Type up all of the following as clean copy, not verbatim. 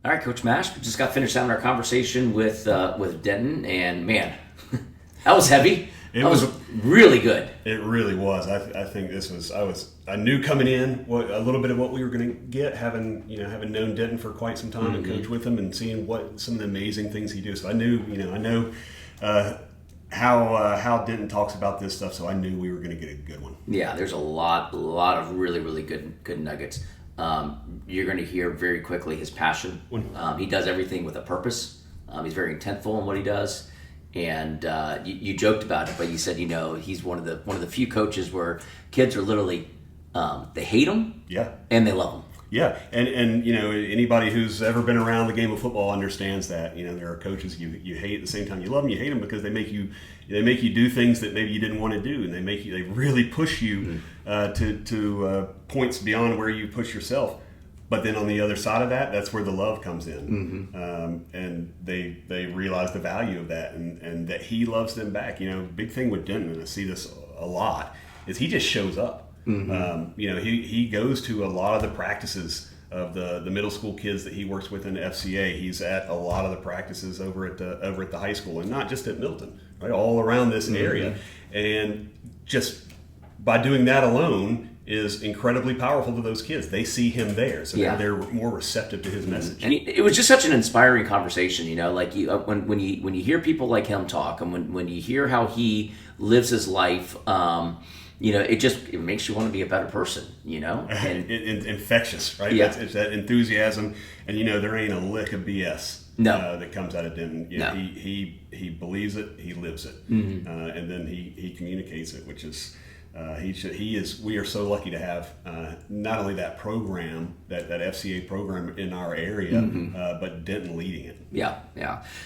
All right, Coach Mash, we just got finished having our conversation with Denton, and man, that was heavy. It was really good. It really was. I think this was. I knew coming in a little bit of what we were going to get, having known Denton for quite some time and coached with him and seeing what some of the amazing things he does. So I know how Denton talks about this stuff. So I knew we were going to get a good one. Yeah, there's a lot of really, really good nuggets. You're going to hear very quickly his passion. He does everything with a purpose. He's very intentful in what he does. And you joked about it, but you said he's one of the few coaches where kids are literally they hate him, and they love him. Yeah, and anybody who's ever been around the game of football understands that. There are coaches you hate at the same time you love them. You hate them because they make you do things that maybe you didn't want to do, and they really push you to points beyond where you push yourself. But then on the other side of that, that's where the love comes in, and they realize the value of that, and that he loves them back. Big thing with Denton, and I see this a lot, is he just shows up. He goes to a lot of the practices of the middle school kids that he works with in the FCA. He's at a lot of the practices over at the high school, and not just at Milton, right? All around this area, and just by doing that alone is incredibly powerful to those kids. They see him there, so now they're more receptive to his message. And it was just such an inspiring conversation, like when you hear people like him talk, and when you hear how he lives his life, it makes you want to be a better person, And infectious, right? Yeah. It's that enthusiasm, and there ain't a lick of BS that comes out of Denton. He believes it, he lives it, and then he communicates it, which is. We are so lucky to have not only that program, that FCA program in our area, but Denton leading it. Yeah.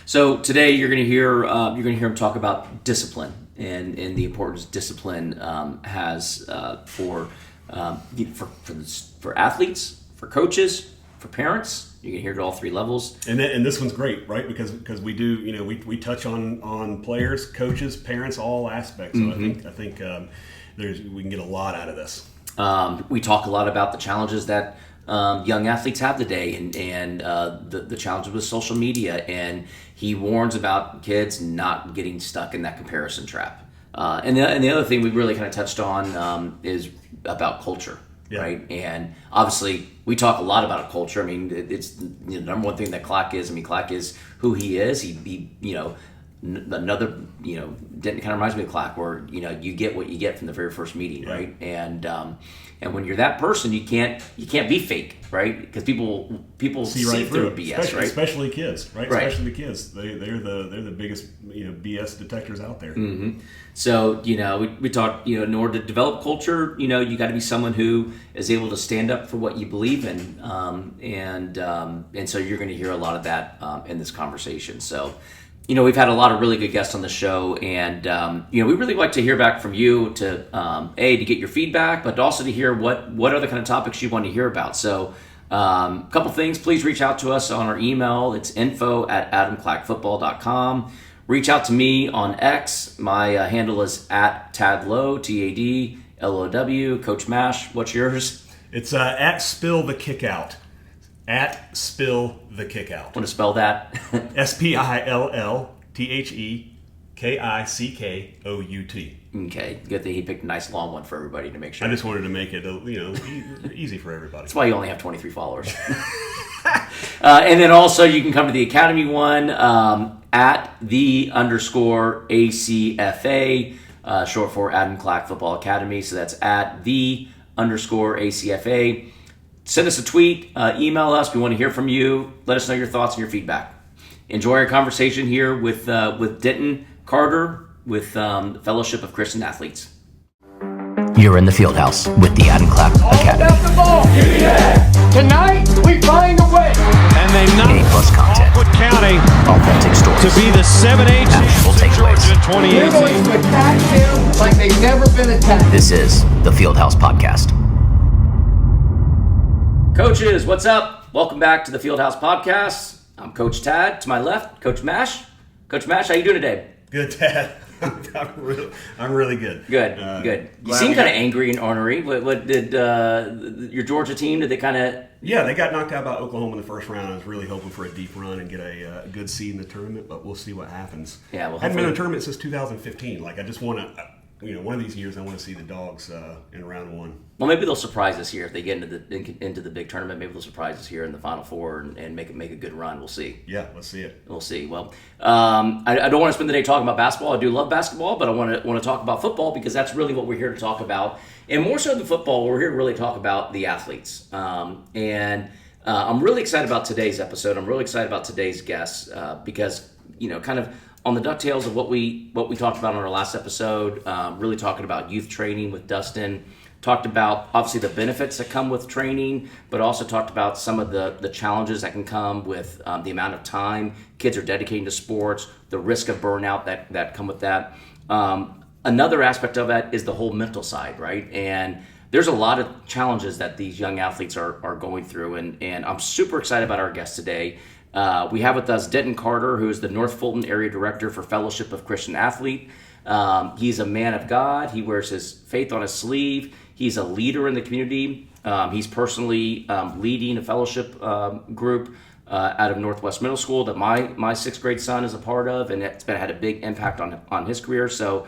So today you're going to hear him talk about discipline and the importance discipline has for athletes, for coaches, for parents. You can hear it at all three levels. And this one's great, right? Because we do, we touch on players, coaches, parents, all aspects. So I think. We can get a lot out of this. We talk a lot about the challenges that young athletes have today, and the challenges with social media. And he warns about kids not getting stuck in that comparison trap. And the other thing we really kind of touched on is about culture, right? And obviously, we talk a lot about a culture. I mean, it's the number one thing that Clack is. I mean, Clack is who he is. He another, Denton kind of reminds me of Clack, where you get what you get from the very first meeting, right? And when you're that person, you can't be fake, right? Because people see right through BS, right? Especially kids, right? Especially the kids. They're the biggest BS detectors out there. So we talked, in order to develop culture, you got to be someone who is able to stand up for what you believe in, and so you're going to hear a lot of that in this conversation. So. We've had a lot of really good guests on the show, and we really like to hear back from you to get your feedback, but also to hear what other kind of topics you want to hear about. So a couple things, please reach out to us on our email. It's info@adamclackfootball.com. Reach out to me on X. My handle is @Tadlow, TADLOW. Coach Mash, what's yours? It's @SpillTheKickout. @SpillTheKickout. Want to spell that? SpillTheKickout. Okay, good thing he picked a nice long one for everybody to make sure. I just wanted to make it easy for everybody. That's why you only have 23 followers. And then also you can come to the Academy one @the_ACFA, short for Adam Clack Football Academy. So that's @the_ACFA. Send us a tweet, email us. We want to hear from you. Let us know your thoughts and your feedback. Enjoy our conversation here with Denton Carter with the Fellowship of Christian Athletes. You're in the field house with the Adam Clack Academy. All about the ball. Tonight, we find a way. And they knock A+ content. Wood County Authentic stories. to be the 7A Actual champions in takeaways. Georgia in We're going 2018. to attack them like they've never been attacked. This is the Fieldhouse Podcast. Coaches, what's up? Welcome back to the Fieldhouse Podcast. I'm Coach Tad. To my left, Coach Mash. Coach Mash, how you doing today? Good, Tad. I'm really good. Good. You Glad seem we kind got- of angry and ornery. What did your Georgia team? Did they kind of? Yeah, they got knocked out by Oklahoma in the first round. I was really hoping for a deep run and get a good seed in the tournament, but we'll see what happens. Yeah, well, hadn't been in hopefully- a tournament since 2015. Like, I just want to, one of these years I want to see the Dogs in round one. Well, maybe they'll surprise us here if they get into the big tournament. Maybe they'll surprise us here in the Final Four and make a good run. We'll see. Yeah, let's see it. We'll see. Well, I don't want to spend the day talking about basketball. I do love basketball, but I want to talk about football because that's really what we're here to talk about. And more so than football, we're here to really talk about the athletes. I'm really excited about today's episode. I'm really excited about today's guests because kind of on the ducktails of what we talked about on our last episode. Really talking about youth training with Dustin. Talked about, obviously, the benefits that come with training, but also talked about some of the challenges that can come with the amount of time kids are dedicating to sports, the risk of burnout that come with that. Another aspect of that is the whole mental side, right? And there's a lot of challenges that these young athletes are going through, and I'm super excited about our guest today. We have with us Denton Carter, who is the North Fulton Area Director for Fellowship of Christian Athlete. He's a man of God. He wears his faith on his sleeve. He's a leader in the community. He's personally leading a fellowship group out of Northwest Middle School that my sixth grade son is a part of, and it's had a big impact on his career. So,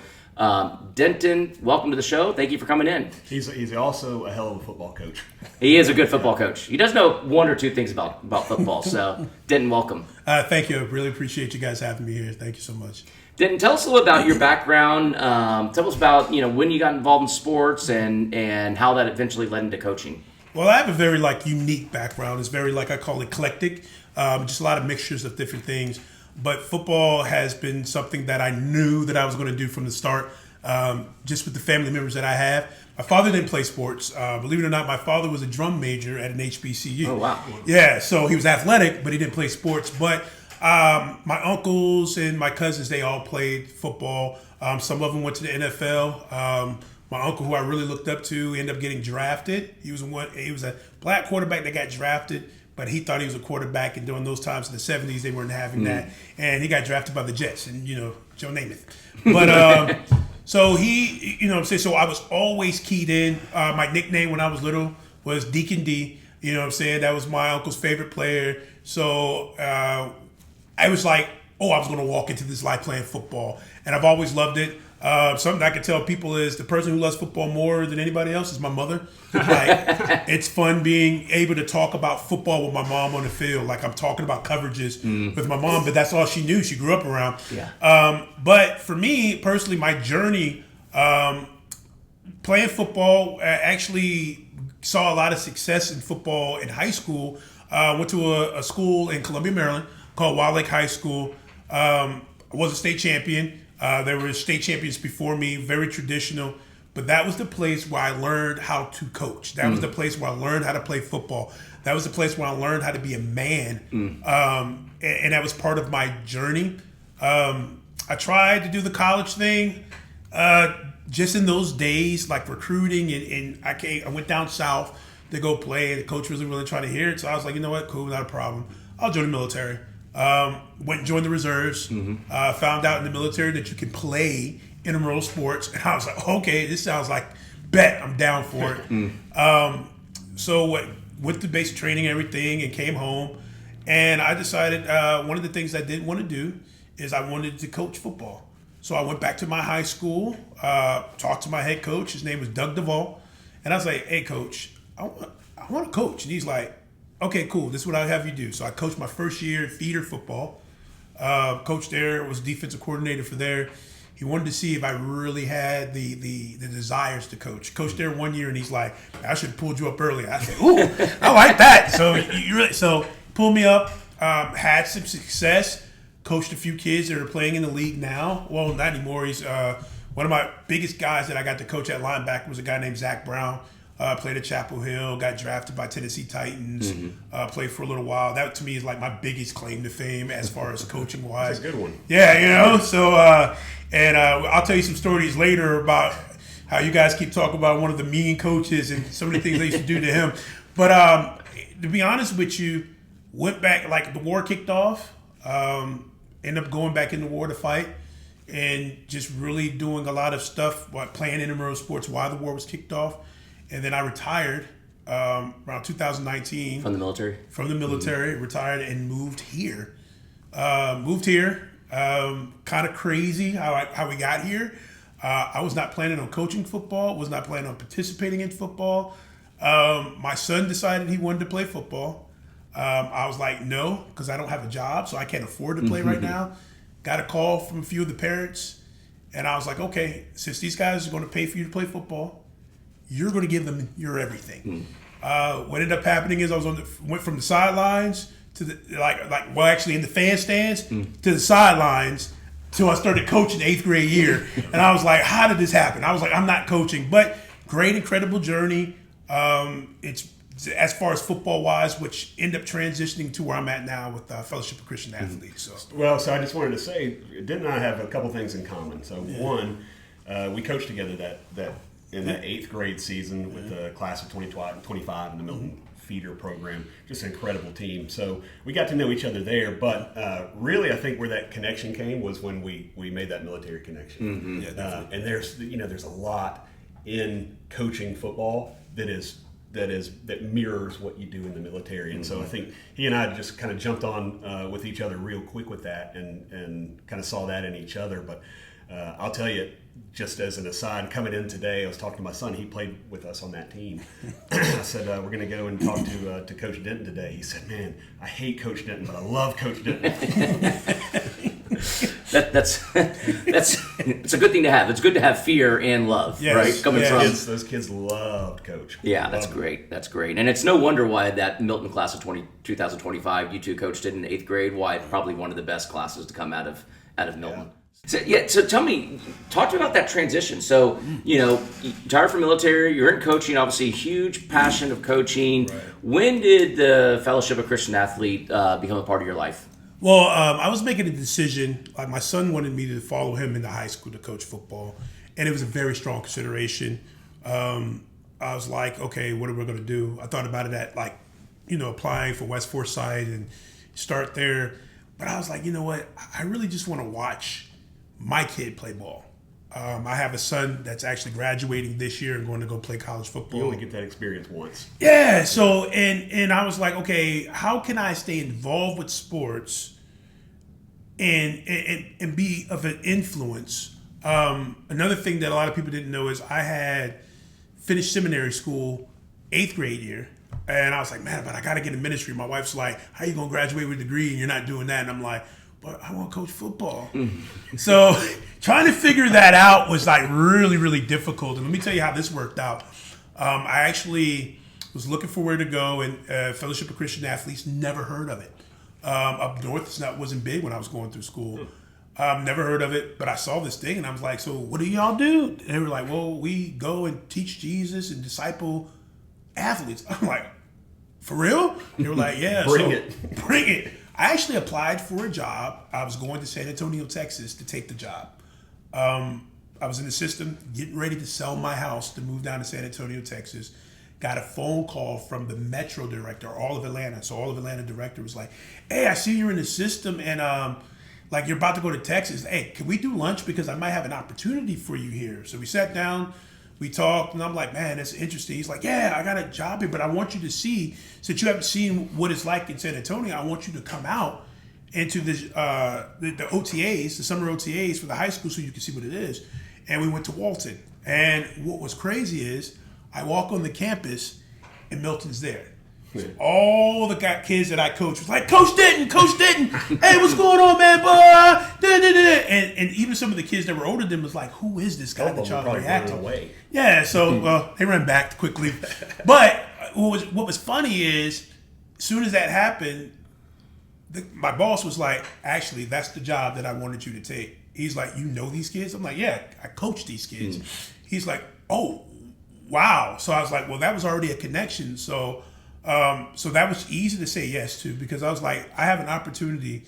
Denton, welcome to the show. Thank you for coming in. He's also a hell of a football coach. He is a good football coach. He does know one or two things about football. So, Denton, welcome. Thank you. I really appreciate you guys having me here. Thank you so much. Denton, tell us a little about your background. Tell us about when you got involved in sports and how that eventually led into coaching. Well, I have a very unique background. It's very I call it eclectic. Just a lot of mixtures of different things. But football has been something that I knew that I was going to do from the start. Just with the family members that I have. My father didn't play sports. Believe it or not, my father was a drum major at an HBCU. Oh wow! Yeah, so he was athletic, but he didn't play sports. But my uncles and my cousins, they all played football. Some of them went to the NFL. My uncle, who I really looked up to, ended up getting drafted. He was a black quarterback that got drafted, but he thought he was a quarterback. And during those times in the 70s, they weren't having that. And he got drafted by the Jets and, Joe Namath. But so he, so I was always keyed in. My nickname when I was little was Deacon D. That was my uncle's favorite player. So I was like, I was going to walk into this life playing football. And I've always loved it. Something I can tell people is the person who loves football more than anybody else is my mother. It's fun being able to talk about football with my mom on the field. I'm talking about coverages with my mom, but that's all she knew. She grew up around. Yeah. But for me personally, my journey playing football, actually saw a lot of success in football in high school. Went to a school in Columbia, Maryland called Wild Lake High School. I was a state champion. There were state champions before me, very traditional. But that was the place where I learned how to coach. That was the place where I learned how to play football. That was the place where I learned how to be a man. And that was part of my journey. I tried to do the college thing. Just in those days, recruiting, and I went down south to go play, and the coach wasn't really trying to hear it. So I was like, you know what, cool, not a problem. I'll join the military. Went and joined the reserves. Found out in the military that you can play intramural sports, and I was like, okay, this sounds like bet. I'm down for it. So went to basic training and everything, and came home, and I decided one of the things I didn't want to do is I wanted to coach football. So I went back to my high school, talked to my head coach. His name was Doug Duvall, and I was like, hey, coach, I want to coach, and he's like, okay, cool. This is what I'll have you do. So I coached my first year in feeder football. Coach there, was defensive coordinator for there. He wanted to see if I really had the desires to coach. Coached there 1 year, and he's like, I should have pulled you up earlier. I said, ooh, I like that. So pulled me up, had some success, coached a few kids that are playing in the league now. Well, not anymore. He's one of my biggest guys that I got to coach at linebacker was a guy named Zach Brown. Played at Chapel Hill, got drafted by Tennessee Titans, played for a little while. That, to me, is my biggest claim to fame as far as coaching-wise. That's a good one. Yeah, so, I'll tell you some stories later about how you guys keep talking about one of the mean coaches and some of the things they used to do to him. But to be honest with you, went back, the war kicked off, ended up going back in the war to fight. and just really doing a lot of stuff, playing intramural sports while the war was kicked off. And then I retired around 2019. From the military? From the military, retired and moved here. Kind of crazy how we got here. I was not planning on coaching football, was not planning on participating in football. My son decided he wanted to play football. I was like, no, because I don't have a job, so I can't afford to play right now. Got a call from a few of the parents, and I was like, okay, since these guys are going to pay for you to play football, you're going to give them your everything. What ended up happening is I was went from the sidelines to the actually in the fan stands to the sidelines till I started coaching 8th grade year, and I was like, how did this happen? I was like, I'm not coaching, but great, incredible journey. It's as far as football wise, which ended up transitioning to where I'm at now with Fellowship of Christian Athletes. So So I just wanted to say, Denton and I have a couple things in common. So one, we coached together that in that 8th grade season with the class of 2025 in the Milton feeder program. Just an incredible team. So we got to know each other there, but really I think where that connection came was when we made that military connection. And there's a lot in coaching football that mirrors what you do in the military. And so I think he and I just kind of jumped on with each other real quick with that and kind of saw that in each other. But I'll tell you, just as an aside, coming in today, I was talking to my son. He played with us on that team. I said, we're going to go and talk to Coach Denton today. He said, man, I hate Coach Denton, but I love Coach Denton. That's it's a good thing to have. It's good to have fear and love, right? Coming from those kids loved Coach. Yeah, that's great. That's great. And it's no wonder why that Milton class of 2025, you two coached it in 8th grade. Why probably one of the best classes to come out of Milton. So tell me, talk to me about that transition. So, you retired from military, you're in coaching, obviously huge passion of coaching. Right. When did the Fellowship of Christian Athlete become a part of your life? Well, I was making a decision. Like my son wanted me to follow him into high school to coach football, and it was a very strong consideration. I was like, okay, what are we going to do? I thought about it at applying for West Forsyth and start there. But I was like, you know what? I really just want to watch my kid play ball. I have a son that's actually graduating this year and going to go play college football. You only get that experience once. Yeah. So, and I was like, okay, how can I stay involved with sports and be of an influence? Another thing that a lot of people didn't know is I had finished seminary school 8th grade year. And I was like, man, but I got to get in ministry. My wife's like, how you going to graduate with a degree and you're not doing that? And I'm like, but I want to coach football. So trying to figure that out was like really, really difficult. And let me tell you how this worked out. I actually was looking for where to go, and Fellowship of Christian Athletes, never heard of it. Up north, wasn't big when I was going through school. Never heard of it, but I saw this thing and I was like, so what do y'all do? And they were like, well, we go and teach Jesus and disciple athletes. I'm like, for real? They were like, yeah. Bring it. I actually applied for a job. I was going to San Antonio, Texas to take the job. I was in the system, getting ready to sell my house to move down to San Antonio, Texas. Got a phone call from the Metro director, all of Atlanta. So all of Atlanta director was like, hey, I see you're in the system and you're about to go to Texas. Hey, can we do lunch? Because I might have an opportunity for you here. So we sat down. We talked, and I'm like, man, that's interesting. He's like, yeah, I got a job here, but I want you to see, since you haven't seen what it's like in San Antonio, I want you to come out into the OTAs, the summer OTAs for the high school so you can see what it is. And we went to Walton. And what was crazy is I walk on the campus, and Milton's there. So all the kids that I coached was like, Coach Denton, hey, what's going on, man? And even some of the kids that were older than them was like, who is this guy that y'all reacting? Away. Yeah, so they ran back quickly. But what was funny is, as soon as that happened, my boss was like, actually, that's the job that I wanted you to take. He's like, you know these kids? I'm like, yeah, I coach these kids. He's like, oh, wow. So I was like, well, that was already a connection. So that was easy to say yes to, because I was like, I have an opportunity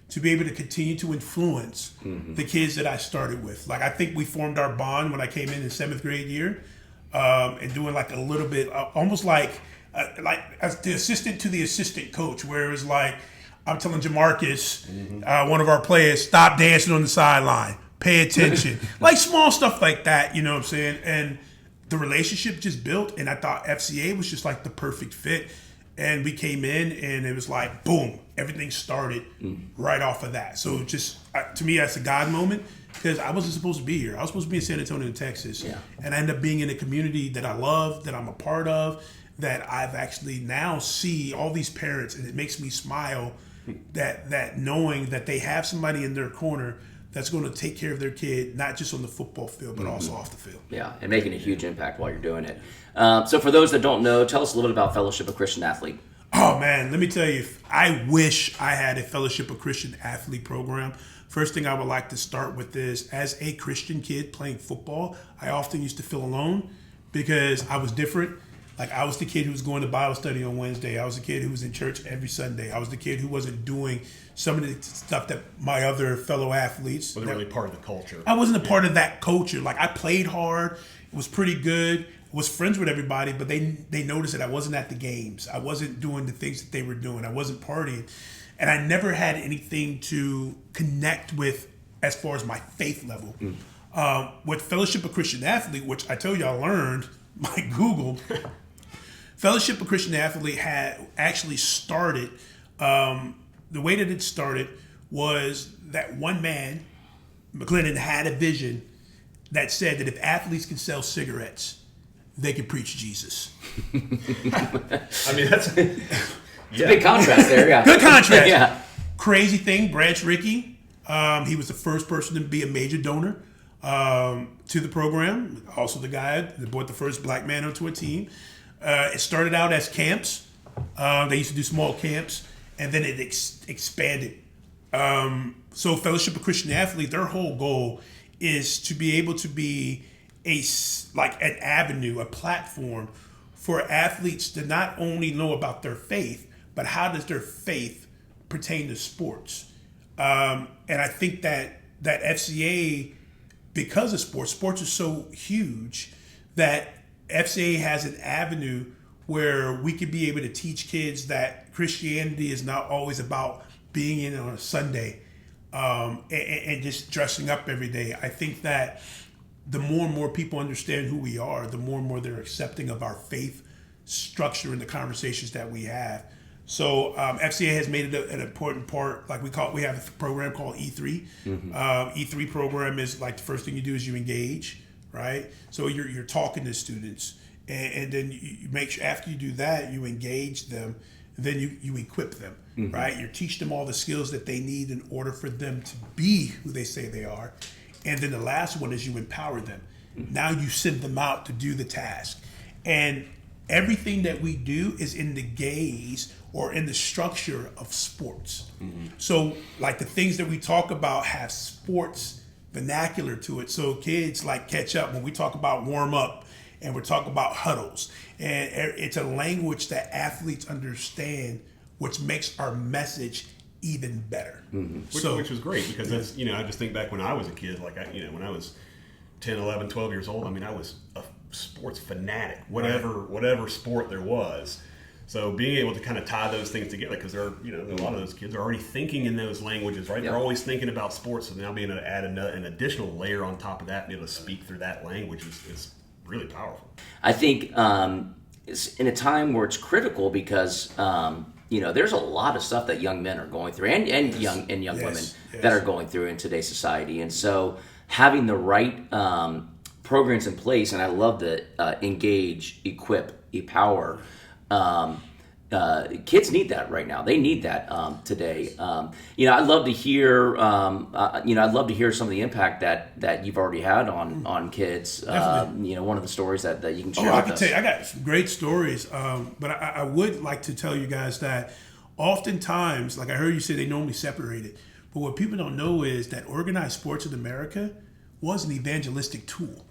to be able to continue to influence the kids that I started with. Like, I think we formed our bond when I came in 7th grade year, and doing like a little bit, almost like as the assistant to the assistant coach, where it was like, I'm telling Jamarcus, one of our players, stop dancing on the sideline. pay attention. Like small stuff like that, you know what I'm saying? And the relationship just built, and I thought FCA was just like the perfect fit. And we came in, and it was like, boom, everything started right off of that. So just, to me, that's a God moment, because I wasn't supposed to be here. I was supposed to be in San Antonio, Texas. Yeah. And I ended up being in a community that I love, that I'm a part of, that I've actually now see all these parents, and it makes me smile that knowing that they have somebody in their corner that's going to take care of their kid, not just on the football field, but also off the field. Yeah, and making a huge impact while you're doing it. So for those that don't know, tell us a little bit about Fellowship of Christian Athlete. Oh, man, let me tell you, I wish I had a Fellowship of Christian Athlete program. First thing I would like to start with is, as a Christian kid playing football, I often used to feel alone because I was different. Like, I was the kid who was going to Bible study on Wednesday. I was the kid who was in church every Sunday. I was the kid who wasn't doing some of the stuff that my other fellow athletes. Wasn't really part of the culture. I wasn't a part of that culture. Like, I played hard. It was pretty good. Was friends with everybody, but they noticed that I wasn't at the games. I wasn't doing the things that they were doing. I wasn't partying. And I never had anything to connect with as far as my faith level. With Fellowship of Christian Athlete, which I tell you I learned by Google, Fellowship of Christian Athlete had actually started, the way that it started was that one man, McClendon, had a vision that said that if athletes can sell cigarettes, they can preach Jesus. I mean, that's It's a big contrast there, yeah. Good contrast. Yeah. Crazy thing, Branch Rickey, he was the first person to be a major donor to the program. Also the guy that brought the first black man onto a team. It started out as camps. They used to do small camps, and then it expanded. So Fellowship of Christian Athlete, their whole goal is to be able to be an avenue, a platform for athletes to not only know about their faith, but how does their faith pertain to sports. And I think that FCA, because of sports is so huge that FCA has an avenue where we could be able to teach kids that Christianity is not always about being in on a Sunday and just dressing up every day. I think that the more and more people understand who we are, the more and more they're accepting of our faith structure and the conversations that we have. So FCA has made it an important part. Like we have a program called E3. E3 program is like the first thing you do is you engage, right? So you're talking to students, and then you make sure after you do that, you engage them, and then you equip them, right? You teach them all the skills that they need in order for them to be who they say they are. And then the last one is you empower them. Now you send them out to do the task. And everything that we do is in the gaze or in the structure of sports. So like the things that we talk about have sports vernacular to it. So kids like catch up when we talk about warm up and we're talking about huddles. And it's a language that athletes understand, which makes our message even better. Which was great, because that's, I just think back when I was a kid, like when I was 10, 11, 12 years old, I mean, I was a sports fanatic, whatever sport there was. So being able to kind of tie those things together, because there are, a lot of those kids are already thinking in those languages, right? Yep. They're always thinking about sports, so now being able to add an additional layer on top of that and be able to speak through that language is really powerful. I think it's in a time where it's critical because there's a lot of stuff that young men are going through, and young women that are going through in today's society, and so having the right programs in place, and I love the engage, equip, empower. Kids need that right now. They need that today. I'd love to hear. I'd love to hear some of the impact that you've already had on kids. One of the stories that you can share. I can tell you, I got some great stories. But I would like to tell you guys that oftentimes, like I heard you say, they normally separate it. But what people don't know is that organized sports in America was an evangelistic tool.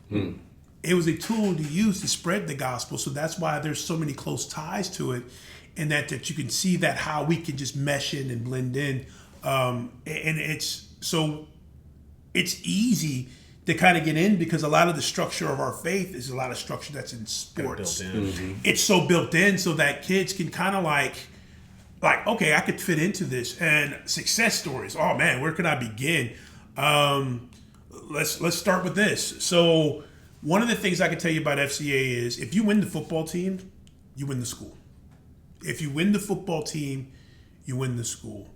It was a tool to use to spread the gospel. So that's why there's so many close ties to it, and that you can see that how we can just mesh in and blend in. And it's easy to kind of get in because a lot of the structure of our faith is a lot of structure that's in sports. It's so built in so that kids can kind of like, okay, I could fit into this. And success stories. Oh man, where can I begin? let's start with this. So one of the things I can tell you about FCA is if you win the football team, you win the school. If you win the football team, you win the school.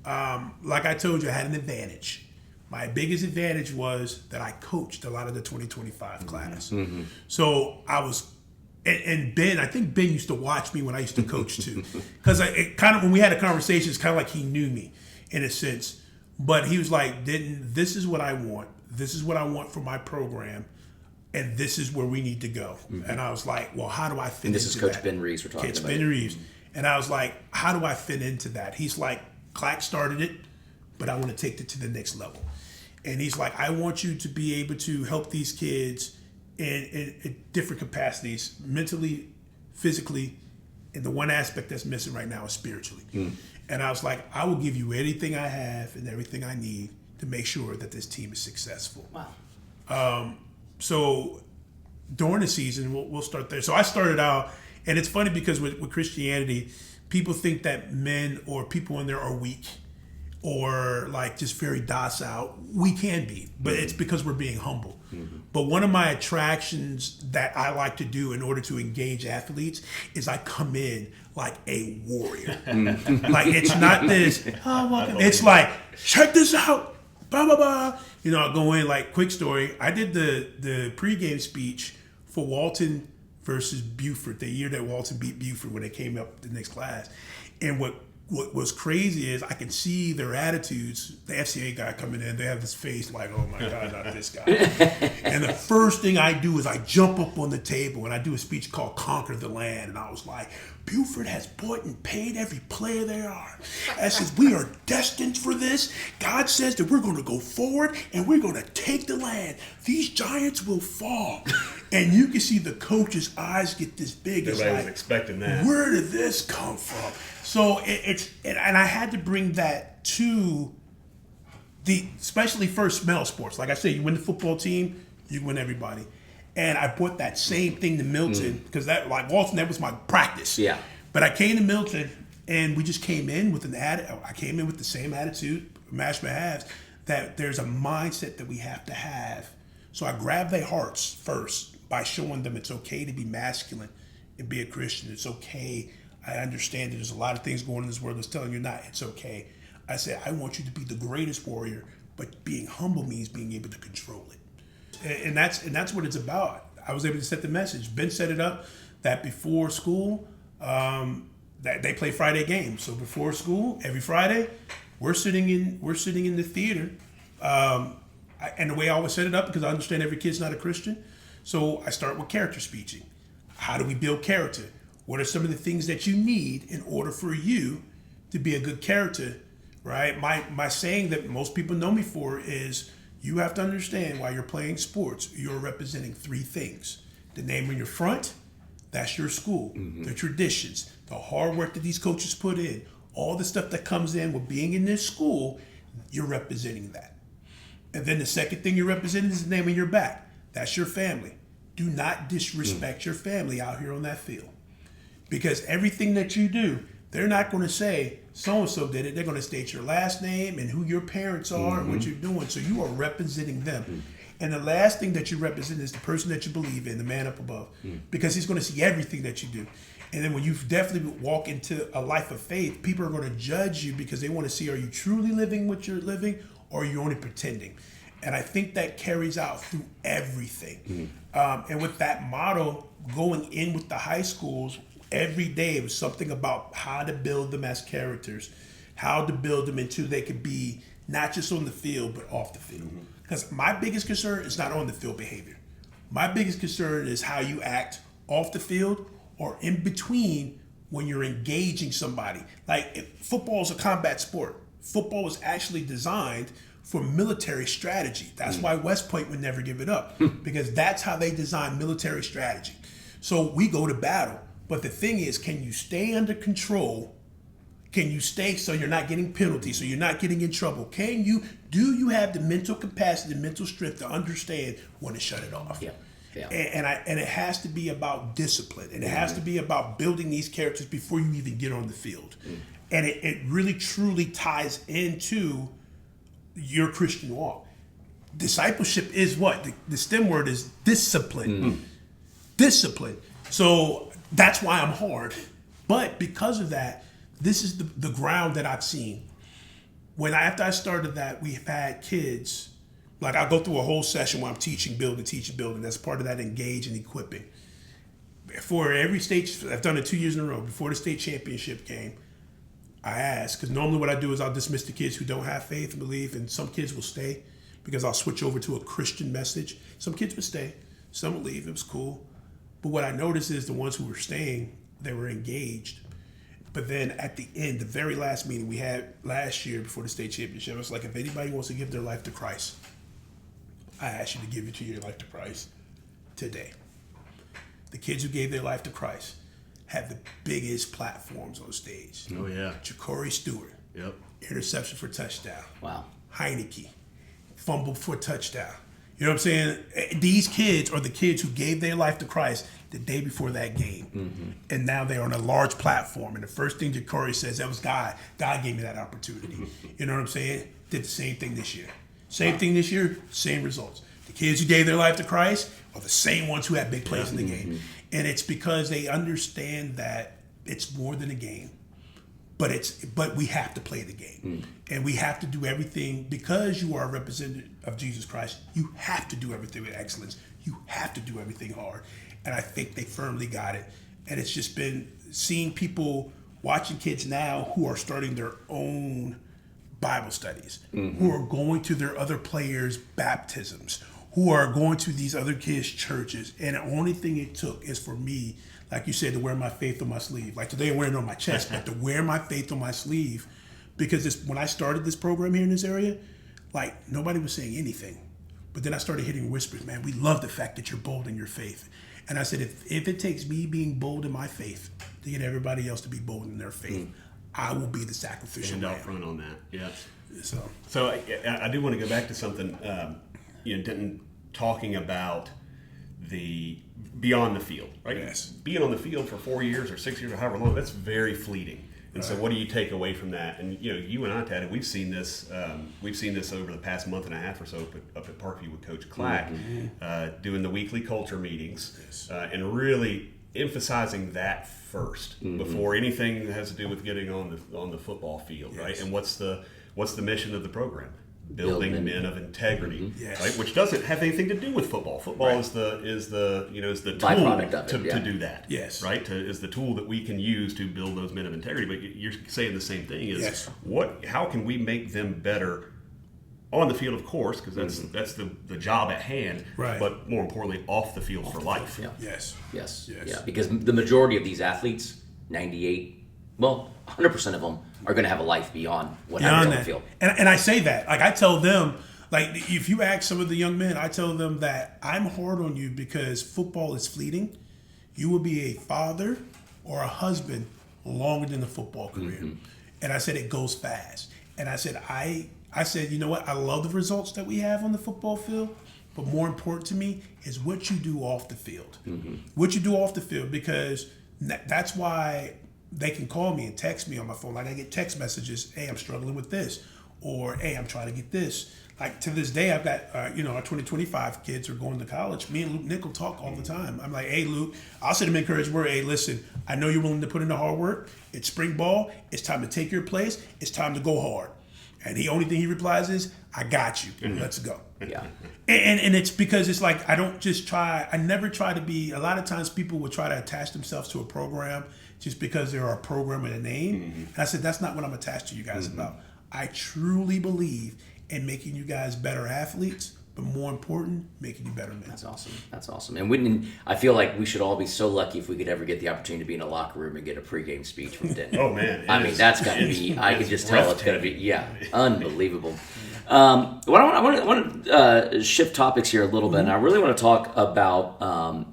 Like I told you, I had an advantage. My biggest advantage was that I coached a lot of the 2025 class. Mm-hmm. So I was, and Ben, I think Ben used to watch me when I used to coach too. Because when we had a conversation, it's kind of like he knew me in a sense. But he was like, Denton, this is what I want. This is what I want for my program. And this is where we need to go. Mm-hmm. And I was like, well, how do I fit into that? And this is Coach Ben Reeves we're talking about. Coach Ben Reeves. And I was like, how do I fit into that? He's like, Clack started it, but I want to take it to the next level. And he's like, I want you to be able to help these kids in different capacities, mentally, physically, and the one aspect that's missing right now is spiritually. Mm. And I was like, I will give you anything I have and everything I need to make sure that this team is successful. Wow. So during the season, we'll start there. So I started out, and it's funny because with Christianity, people think that men or people in there are weak or like just very docile. We can be, but it's because we're being humble. Mm-hmm. But one of my attractions that I like to do in order to engage athletes is I come in like a warrior. Like it's not this, it's like, check this out, blah, blah, blah. You know, I go in like, quick story. I did the pregame speech for Walton versus Buford, the year that Walton beat Buford when they came up the next class. And what was crazy is I can see their attitudes. The FCA guy coming in, they have this face like, oh my God, not this guy. And the first thing I do is I jump up on the table and I do a speech called Conquer the Land. And I was like, Buford has bought and paid every player they are. I says, we are destined for this. God says that we're going to go forward and we're going to take the land. These giants will fall. And you can see the coach's eyes get this big. Everybody was expecting that. Where did this come from? So and I had to bring that to especially first male sports. Like I said, you win the football team, you win everybody. And I brought that same thing to Milton because that, like Walton, that was my practice. Yeah. But I came to Milton and we just came in with I came in with the same attitude, mash my halves, that there's a mindset that we have to have. So I grabbed their hearts first by showing them it's okay to be masculine and be a Christian. It's okay. I understand that there's a lot of things going on in this world that's telling you not. It's okay. I said, I want you to be the greatest warrior, but being humble means being able to control it. And that's what it's about. I was able to set the message. Ben set it up that before school, that they play Friday games. So before school, every Friday, we're sitting in the theater. And the way I always set it up, because I understand every kid's not a Christian, so I start with character speeching. How do we build character? What are some of the things that you need in order for you to be a good character, right? My saying that most people know me for is you have to understand while you're playing sports, you're representing three things. The name on your front, that's your school. Mm-hmm. The traditions, the hard work that these coaches put in, all the stuff that comes in with being in this school, you're representing that. And then the second thing you're representing is the name on your back. That's your family. Do not disrespect your family out here on that field. Because everything that you do, they're not going to say, so-and-so did it. They're going to state your last name and who your parents are and what you're doing. So you are representing them. Mm-hmm. And the last thing that you represent is the person that you believe in, the man up above. Mm-hmm. Because he's going to see everything that you do. And then when you definitely walk into a life of faith, people are going to judge you because they want to see, are you truly living what you're living or are you only pretending? And I think that carries out through everything. Mm-hmm. And with that motto, going in with the high schools, every day it was something about how to build them as characters, how to build them into they could be not just on the field, but off the field. Because my biggest concern is not on the field behavior. My biggest concern is how you act off the field or in between when you're engaging somebody. Like football is a combat sport. Football was actually designed for military strategy. That's why West Point would never give it up because that's how they design military strategy. So we go to battle. But the thing is, can you stay under control? Can you stay so you're not getting penalties, so you're not getting in trouble? Do you have the mental capacity, the mental strength to understand when to shut it off? Yeah. Yeah. And it has to be about discipline, and it has to be about building these characters before you even get on the field. And it really truly ties into your Christian walk. discipleship is what? The STEM word is discipline. Discipline. So that's why I'm hard. But because of that, this is the ground that I've seen. After I started that, we've had kids, like I'll go through a whole session where I'm teaching building. That's part of that engage and equipping. For every state, I've done it 2 years in a row. Before the state championship game, I ask, because normally what I do is I'll dismiss the kids who don't have faith and believe, and some kids will stay because I'll switch over to a Christian message. Some kids would stay, some would leave. It was cool. But what I noticed is the ones who were staying, they were engaged. But then at the end, the very last meeting we had last year before the state championship, I was like, if anybody wants to give their life to Christ, I ask you to give your life to Christ today. The kids who gave their life to Christ have the biggest platforms on stage. Oh, yeah. Ja'Cory Stewart. Yep. Interception for touchdown. Wow. Heineke. Fumble for touchdown. You know what I'm saying? These kids are the kids who gave their life to Christ the day before that game. And now they're on a large platform. And the first thing Ja'Cory says, that was God. God gave me that opportunity. You know what I'm saying? Did the same thing this year. Same thing this year, same results. The kids who gave their life to Christ are the same ones who had big plays in the game. And it's because they understand that it's more than a game. But we have to play the game. And we have to do everything because you are a representative of Jesus Christ. You have to do everything with excellence. You have to do everything hard. And I think they firmly got it. And it's just been seeing people, watching kids now who are starting their own Bible studies, who are going to their other players' baptisms, who are going to these other kids' churches. And the only thing it took is for me, like you said, to wear my faith on my sleeve. Like today I'm wearing it on my chest, but to wear my faith on my sleeve. Because when I started this program here in this area, like nobody was saying anything. But then I started hitting whispers, man, we love the fact that you're bold in your faith. And I said, if it takes me being bold in my faith to get everybody else to be bold in their faith, I will be the sacrificial Stand out lamb. front on that. Yeah. So I do want to go back to something, Denton talking about the beyond the field, right? Yes. Being on the field for 4 years or 6 years or however long, that's very fleeting. And so, what do you take away from that? And you and I, Tad, we've seen this. We've seen this over the past month and a half or so up at Parkview with Coach Clack, doing the weekly culture meetings, and really emphasizing that first before anything that has to do with getting on the football field, right? And what's the mission of the program? Building men of integrity, right? Which doesn't have anything to do with football. Football is the tool Byproduct of it, to do that. Yes. Right. Is the tool that we can use to build those men of integrity. But you're saying the same thing. Is how can we make them better on the field, of course, because that's the job at hand. Right. But more importantly, off the field for life. Yeah. Yes. Yeah, because the majority of these athletes, 100% of them are going to have a life beyond what happens on the field. And I say that, like I tell them, like if you ask some of the young men, I tell them that I'm hard on you because football is fleeting. You will be a father or a husband longer than the football career. And I said it goes fast. And I said you know what? I love the results that we have on the football field, but more important to me is what you do off the field. What you do off the field, because that's why they can call me and text me on my phone. Like I get text messages, hey, I'm struggling with this, or hey, I'm trying to get this. Like to this day, I've got, our 2025 kids are going to college. Me and Luke Nickel talk all the time. I'm like, hey, Luke, I'll send him an encouraging word. Hey, listen, I know you're willing to put in the hard work. It's spring ball. It's time to take your place. It's time to go hard. And the only thing he replies is, I got you. Let's go. Yeah. And it's because it's like, I never try to be, a lot of times people will try to attach themselves to a program just because they're a program with a name. And I said, that's not what I'm attached to you guys about. I truly believe in making you guys better athletes, but more important, making you better men. That's awesome. And I feel like we should all be so lucky if we could ever get the opportunity to be in a locker room and get a pregame speech from Denton. Oh man! That's going to be. I can just tell it's going to be. Unbelievable. I want to shift topics here a little bit, and I really want to talk about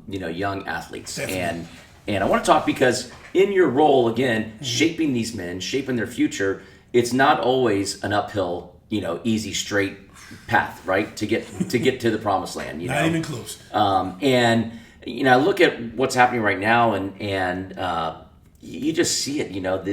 young athletes. Definitely. And I want to talk because in your role again, shaping these men, shaping their future, it's not always an uphill, easy straight path, right? To get to the promised land. Not even close. And I look at what's happening right now, and you just see it,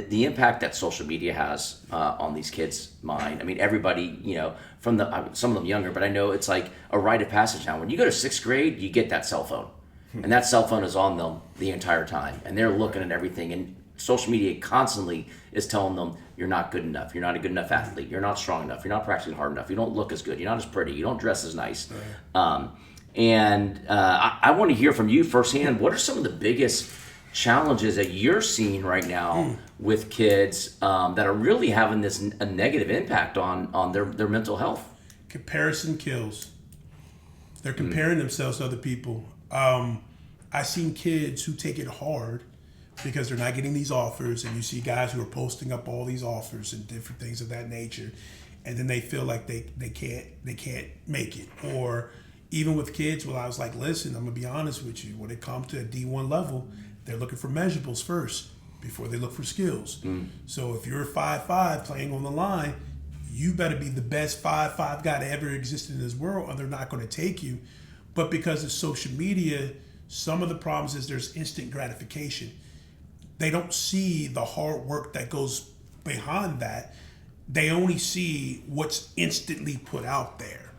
the impact that social media has on these kids' mind. I mean, everybody, from some of them younger, but I know it's like a rite of passage now. When you go to 6th grade, you get that cell phone, and that cell phone is on them the entire time, and they're looking at everything. And social media constantly is telling them you're not good enough, you're not a good enough athlete, you're not strong enough, you're not practicing hard enough, you don't look as good, you're not as pretty, you don't dress as nice. I want to hear from you firsthand. What are some of the biggest challenges that you're seeing right now with kids that are really having a negative impact on their mental health? Comparison kills. They're comparing themselves to other people. I've seen kids who take it hard because they're not getting these offers, and you see guys who are posting up all these offers and different things of that nature, and then they feel like they can't make it. Or even with kids, well, I was like, listen, I'm gonna be honest with you. When it comes to a D1 level, they're looking for measurables first before they look for skills. So if you're 5'5" playing on the line, you better be the best 5'5" guy to ever exist in this world, or they're not going to take you. But because of social media, some of the problems is there's instant gratification. They don't see the hard work that goes behind that. They only see what's instantly put out there.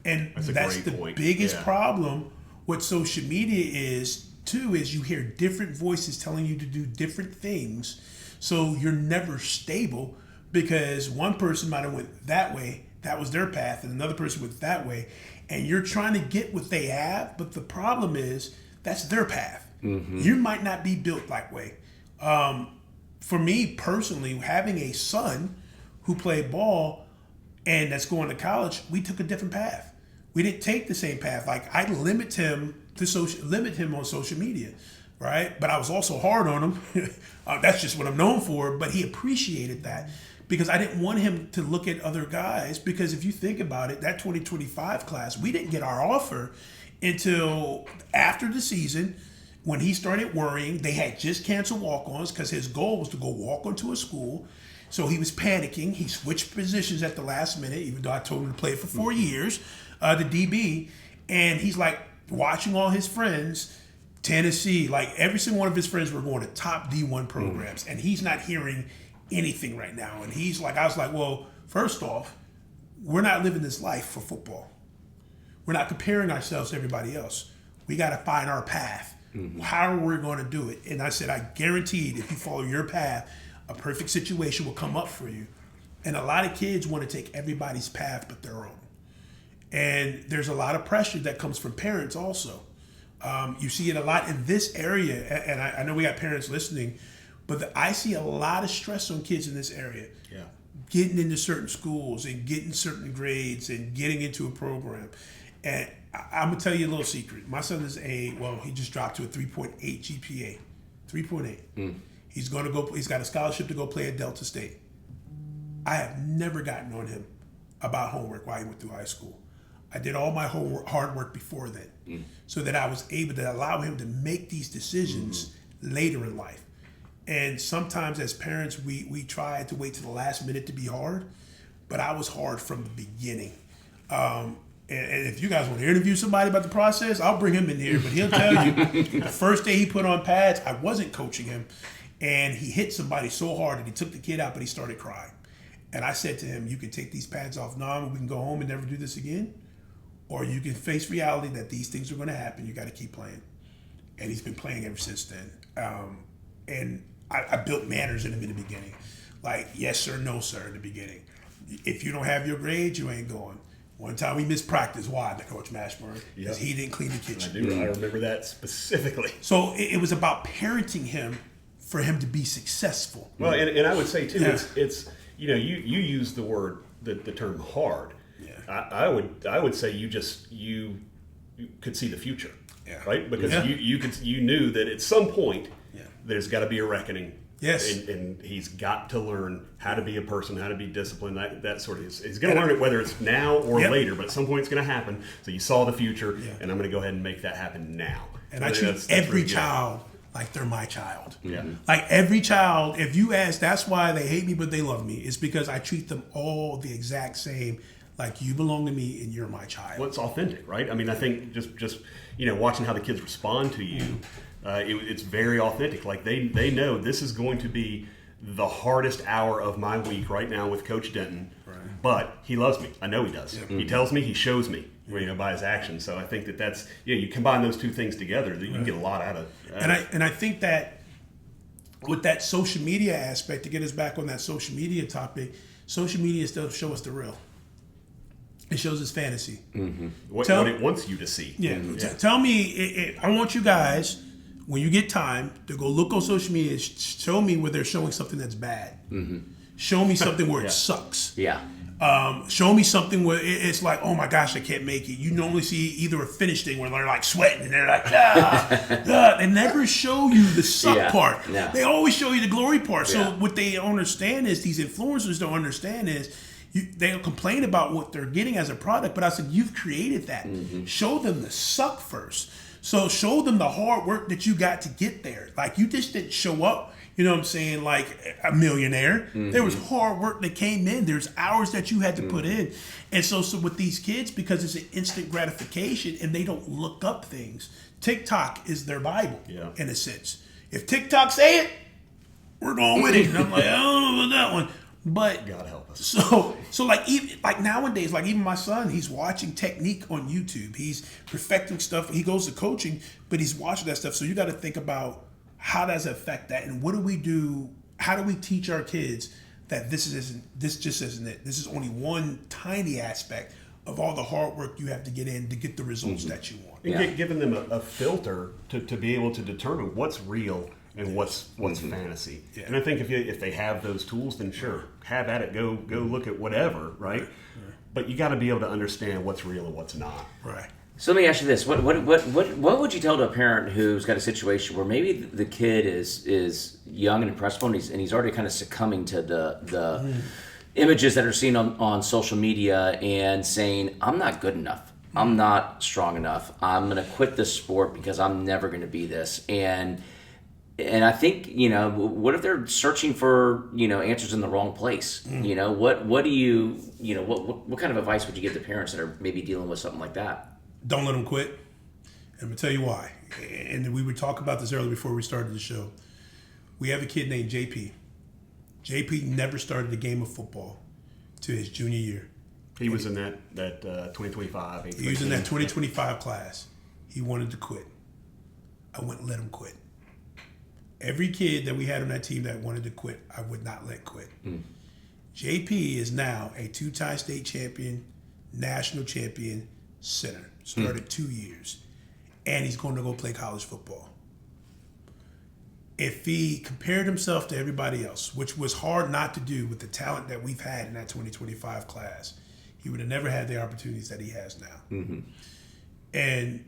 And that's the point. biggest problem with social media is you hear different voices telling you to do different things. So you're never stable because one person might have went that way, that was their path, and another person went that way. And you're trying to get what they have, but the problem is that's their path. You might not be built that way. For me personally, having a son who played ball and that's going to college, we took a different path. We didn't take the same path. Like I limit him on social media, right? But I was also hard on him. That's just what I'm known for. But he appreciated that because I didn't want him to look at other guys. Because if you think about it, that 2025 class, we didn't get our offer until after the season when he started worrying. They had just canceled walk-ons because his goal was to go walk onto a school. So he was panicking. He switched positions at the last minute, even though I told him to play it for 4 years, the DB. And he's like watching all his friends, Tennessee, like every single one of his friends were going to top D1 programs. And he's not hearing anything right now. And he's like, I was like, well, first off, we're not living this life for football. We're not comparing ourselves to everybody else. We got to find our path. How are we going to do it? And I said, I guaranteed if you follow your path, a perfect situation will come up for you. And a lot of kids want to take everybody's path but their own. And there's a lot of pressure that comes from parents also. You see it a lot in this area, and I know we got parents listening, but I see a lot of stress on kids in this area. Yeah. Getting into certain schools and getting certain grades and getting into a program. And I'm going to tell you a little secret. My son is he just dropped to a 3.8 GPA. 3.8. He's going to go, he's got a scholarship to go play at Delta State. I have never gotten on him about homework while he went through high school. I did all my hard work before then so that I was able to allow him to make these decisions later in life. And sometimes as parents, we try to wait to the last minute to be hard, but I was hard from the beginning. And if you guys want to interview somebody about the process, I'll bring him in here. But he'll tell you, the first day he put on pads, I wasn't coaching him. And he hit somebody so hard that he took the kid out, but he started crying. And I said to him, you can take these pads off now and we can go home and never do this again. Or you can face reality that these things are going to happen. You got to keep playing. And he's been playing ever since then. And I built manners in him in the beginning. Like, yes, sir, no, sir, in the beginning. If you don't have your grades, you ain't going. One time we missed practice. Why? To Coach Mashburn. Because he didn't clean the kitchen. I do. I remember that specifically. So it was about parenting him for him to be successful. Well, and I would say, too, it's you use the term hard. Yeah. I would say you could see the future. Yeah. Right? Because you knew that at some point there's got to be a reckoning. Yes. And he's got to learn how to be a person, how to be disciplined, that sort of is. He's going to learn it whether it's now or later, but at some point it's going to happen. So you saw the future, and I'm going to go ahead and make that happen now. And I treat every child like they're my child. Yeah. Like every child, if you ask, that's why they hate me, but they love me. It's because I treat them all the exact same. Like you belong to me and you're my child. Well, it's authentic, right? I mean, I think just watching how the kids respond to you, It's very authentic. Like they know this is going to be the hardest hour of my week right now with Coach Denton. Right. But he loves me. I know he does. Yeah. He tells me. He shows me. By his actions. So I think that's you combine those two things together, you can get a lot out of. And I think that with that social media aspect, to get us back on that social media topic, social media does show us the real. It shows us fantasy. Mm-hmm. What it wants you to see. Yeah. Mm-hmm. Yeah. Tell me, I want you guys, when you get time, to go look on social media, show me where they're showing something that's bad. Mm-hmm. Show me something where it sucks. Yeah. Show me something where it's like, oh my gosh, I can't make it. You normally see either a finished thing where they're like sweating and they're like, They never show you the suck part. Yeah. They always show you the glory part. So what they don't understand is, these influencers don't understand is, they'll complain about what they're getting as a product, but I said, you've created that. Mm-hmm. Show them the suck first. So show them the hard work that you got to get there. Like, you just didn't show up, you know what I'm saying, like a millionaire. Mm-hmm. There was hard work that came in. There's hours that you had to put in. And so with these kids, because it's an instant gratification and they don't look up things, TikTok is their Bible in a sense. If TikTok say it, we're going with it. And I'm like, I don't know about that one. But God help us. So like nowadays, like even my son, he's watching technique on YouTube. He's perfecting stuff. He goes to coaching, but he's watching that stuff. So you got to think about, how does it affect that, and what do we do? How do we teach our kids that this just isn't it? This is only one tiny aspect of all the hard work you have to get in to get the results that you want. And giving them a filter to be able to determine what's real and what's fantasy. Yeah. And I think if they have those tools, then sure, have at it. Go look at whatever, right? But you got to be able to understand what's real and what's not. Right. So let me ask you this: what would you tell to a parent who's got a situation where maybe the kid is young and impressionable, and he's already kind of succumbing to the images that are seen on social media and saying, I'm not good enough, I'm not strong enough, I'm going to quit this sport because I'm never going to be this. And I think, what if they're searching for, answers in the wrong place? What do you what kind of advice would you give to parents that are maybe dealing with something like that? Don't let them quit. And I'm going to tell you why. And we were talking about this earlier before we started the show. We have a kid named JP. JP never started a game of football to his junior year. He was in that 2025. He was in that 2025 class. He wanted to quit. I wouldn't let him quit. Every kid that we had on that team that wanted to quit, I would not let quit. JP is now a 2-time state champion, national champion center. Started 2 years. And he's going to go play college football. If he compared himself to everybody else, which was hard not to do with the talent that we've had in that 2025 class, he would have never had the opportunities that he has now. Mm-hmm. And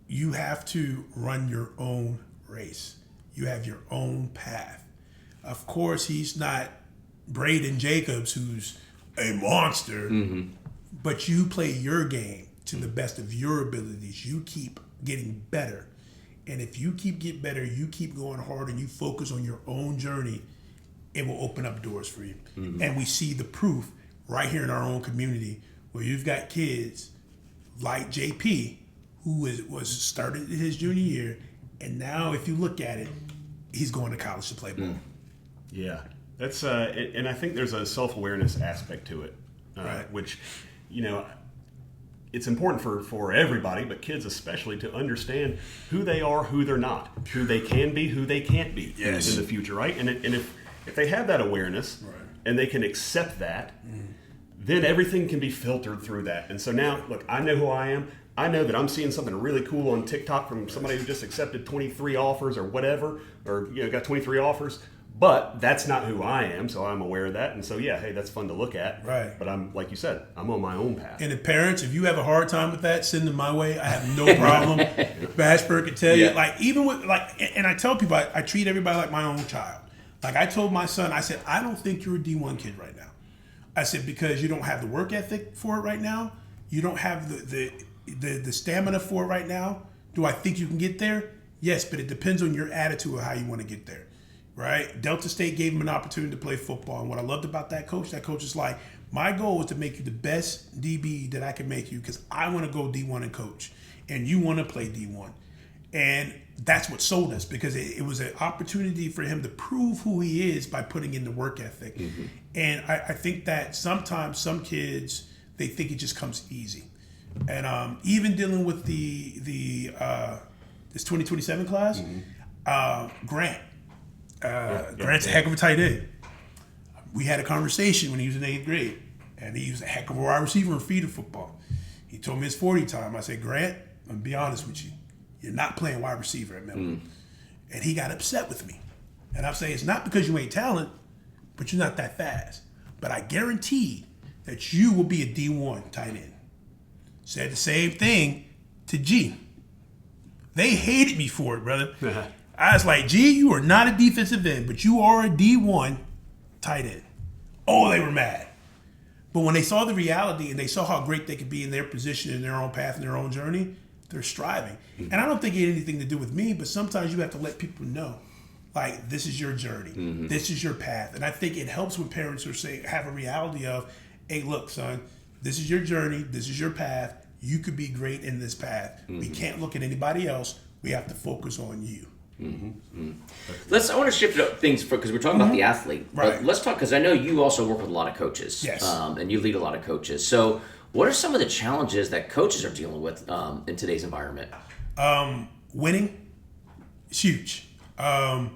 you have to run your own race. You have your own path. Of course, he's not Braden Jacobs, who's a monster, but you play your game to the best of your abilities. You keep getting better. And if you keep getting better, you keep going hard, and you focus on your own journey, it will open up doors for you. Mm-hmm. And we see the proof right here in our own community, where you've got kids like JP, who was started his junior year, and now if you look at it, he's going to college to play ball. Yeah, that's and I think there's a self-awareness aspect to it, right. Which, it's important for everybody, but kids especially, to understand who they are, who they're not, who they can be, who they can't be in the future, right? And if they have that awareness, right, and they can accept that, then everything can be filtered through that. And so now, look, I know who I am. I know that I'm seeing something really cool on TikTok from somebody who just accepted 23 offers or whatever, or got 23 offers. But that's not who I am, so I'm aware of that. And so, hey, that's fun to look at. Right. But I'm, like you said, I'm on my own path. And the parents, if you have a hard time with that, send them my way. I have no problem. Bashford can tell you, even with, and I tell people, I treat everybody like my own child. Like I told my son, I said, I don't think you're a D1 kid right now. I said, because you don't have the work ethic for it right now. You don't have the stamina for it right now. Do I think you can get there? Yes, but it depends on your attitude of how you want to get there. Right? Delta State gave him an opportunity to play football. And what I loved about that coach is like, my goal is to make you the best DB that I can make you, because I want to go D1 and coach. And you want to play D1. And that's what sold us, because it was an opportunity for him to prove who he is by putting in the work ethic. And I think that sometimes some kids, they think it just comes easy. And even dealing with this 2027 class, Grant. Grant's a heck of a tight end. We had a conversation when he was in 8th grade, and he was a heck of a wide receiver in feeder football. He told me his 40 time. I said, Grant, I'm gonna be honest with you. You're not playing wide receiver at Memphis. And he got upset with me. And I'm saying, it's not because you ain't talent, but you're not that fast. But I guarantee that you will be a D1 tight end. Said the same thing to G. They hated me for it, brother. I was like, G, you are not a defensive end, but you are a D1 tight end. Oh, they were mad. But when they saw the reality and they saw how great they could be in their position, in their own path, in their own journey, they're striving. And I don't think it had anything to do with me, but sometimes you have to let people know, like, this is your journey. This is your path. And I think it helps when parents are saying, have a reality of, hey, look, son, this is your journey. This is your path. You could be great in this path. We can't look at anybody else. We have to focus on you. I want to shift up things because we're talking about the athlete. Right. Let's talk, because I know you also work with a lot of coaches. Yes. And you lead a lot of coaches. So what are some of the challenges that coaches are dealing with in today's environment? Winning is huge. No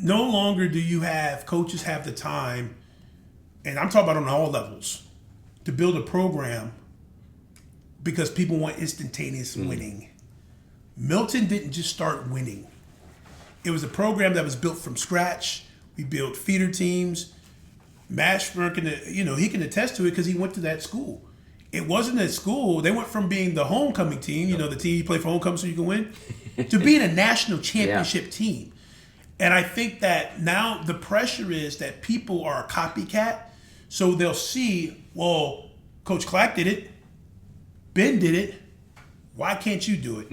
longer do you have coaches have the time, and I'm talking about on all levels, to build a program because people want instantaneous winning. Milton didn't just start winning. It was a program that was built from scratch. We built feeder teams. Mashburn he can attest to it because he went to that school. It wasn't a school. They went from being the homecoming team, the team you play for homecoming so you can win, to being a national championship team. And I think that now the pressure is that people are a copycat. So they'll see, well, Coach Clack did it. Ben did it. Why can't you do it?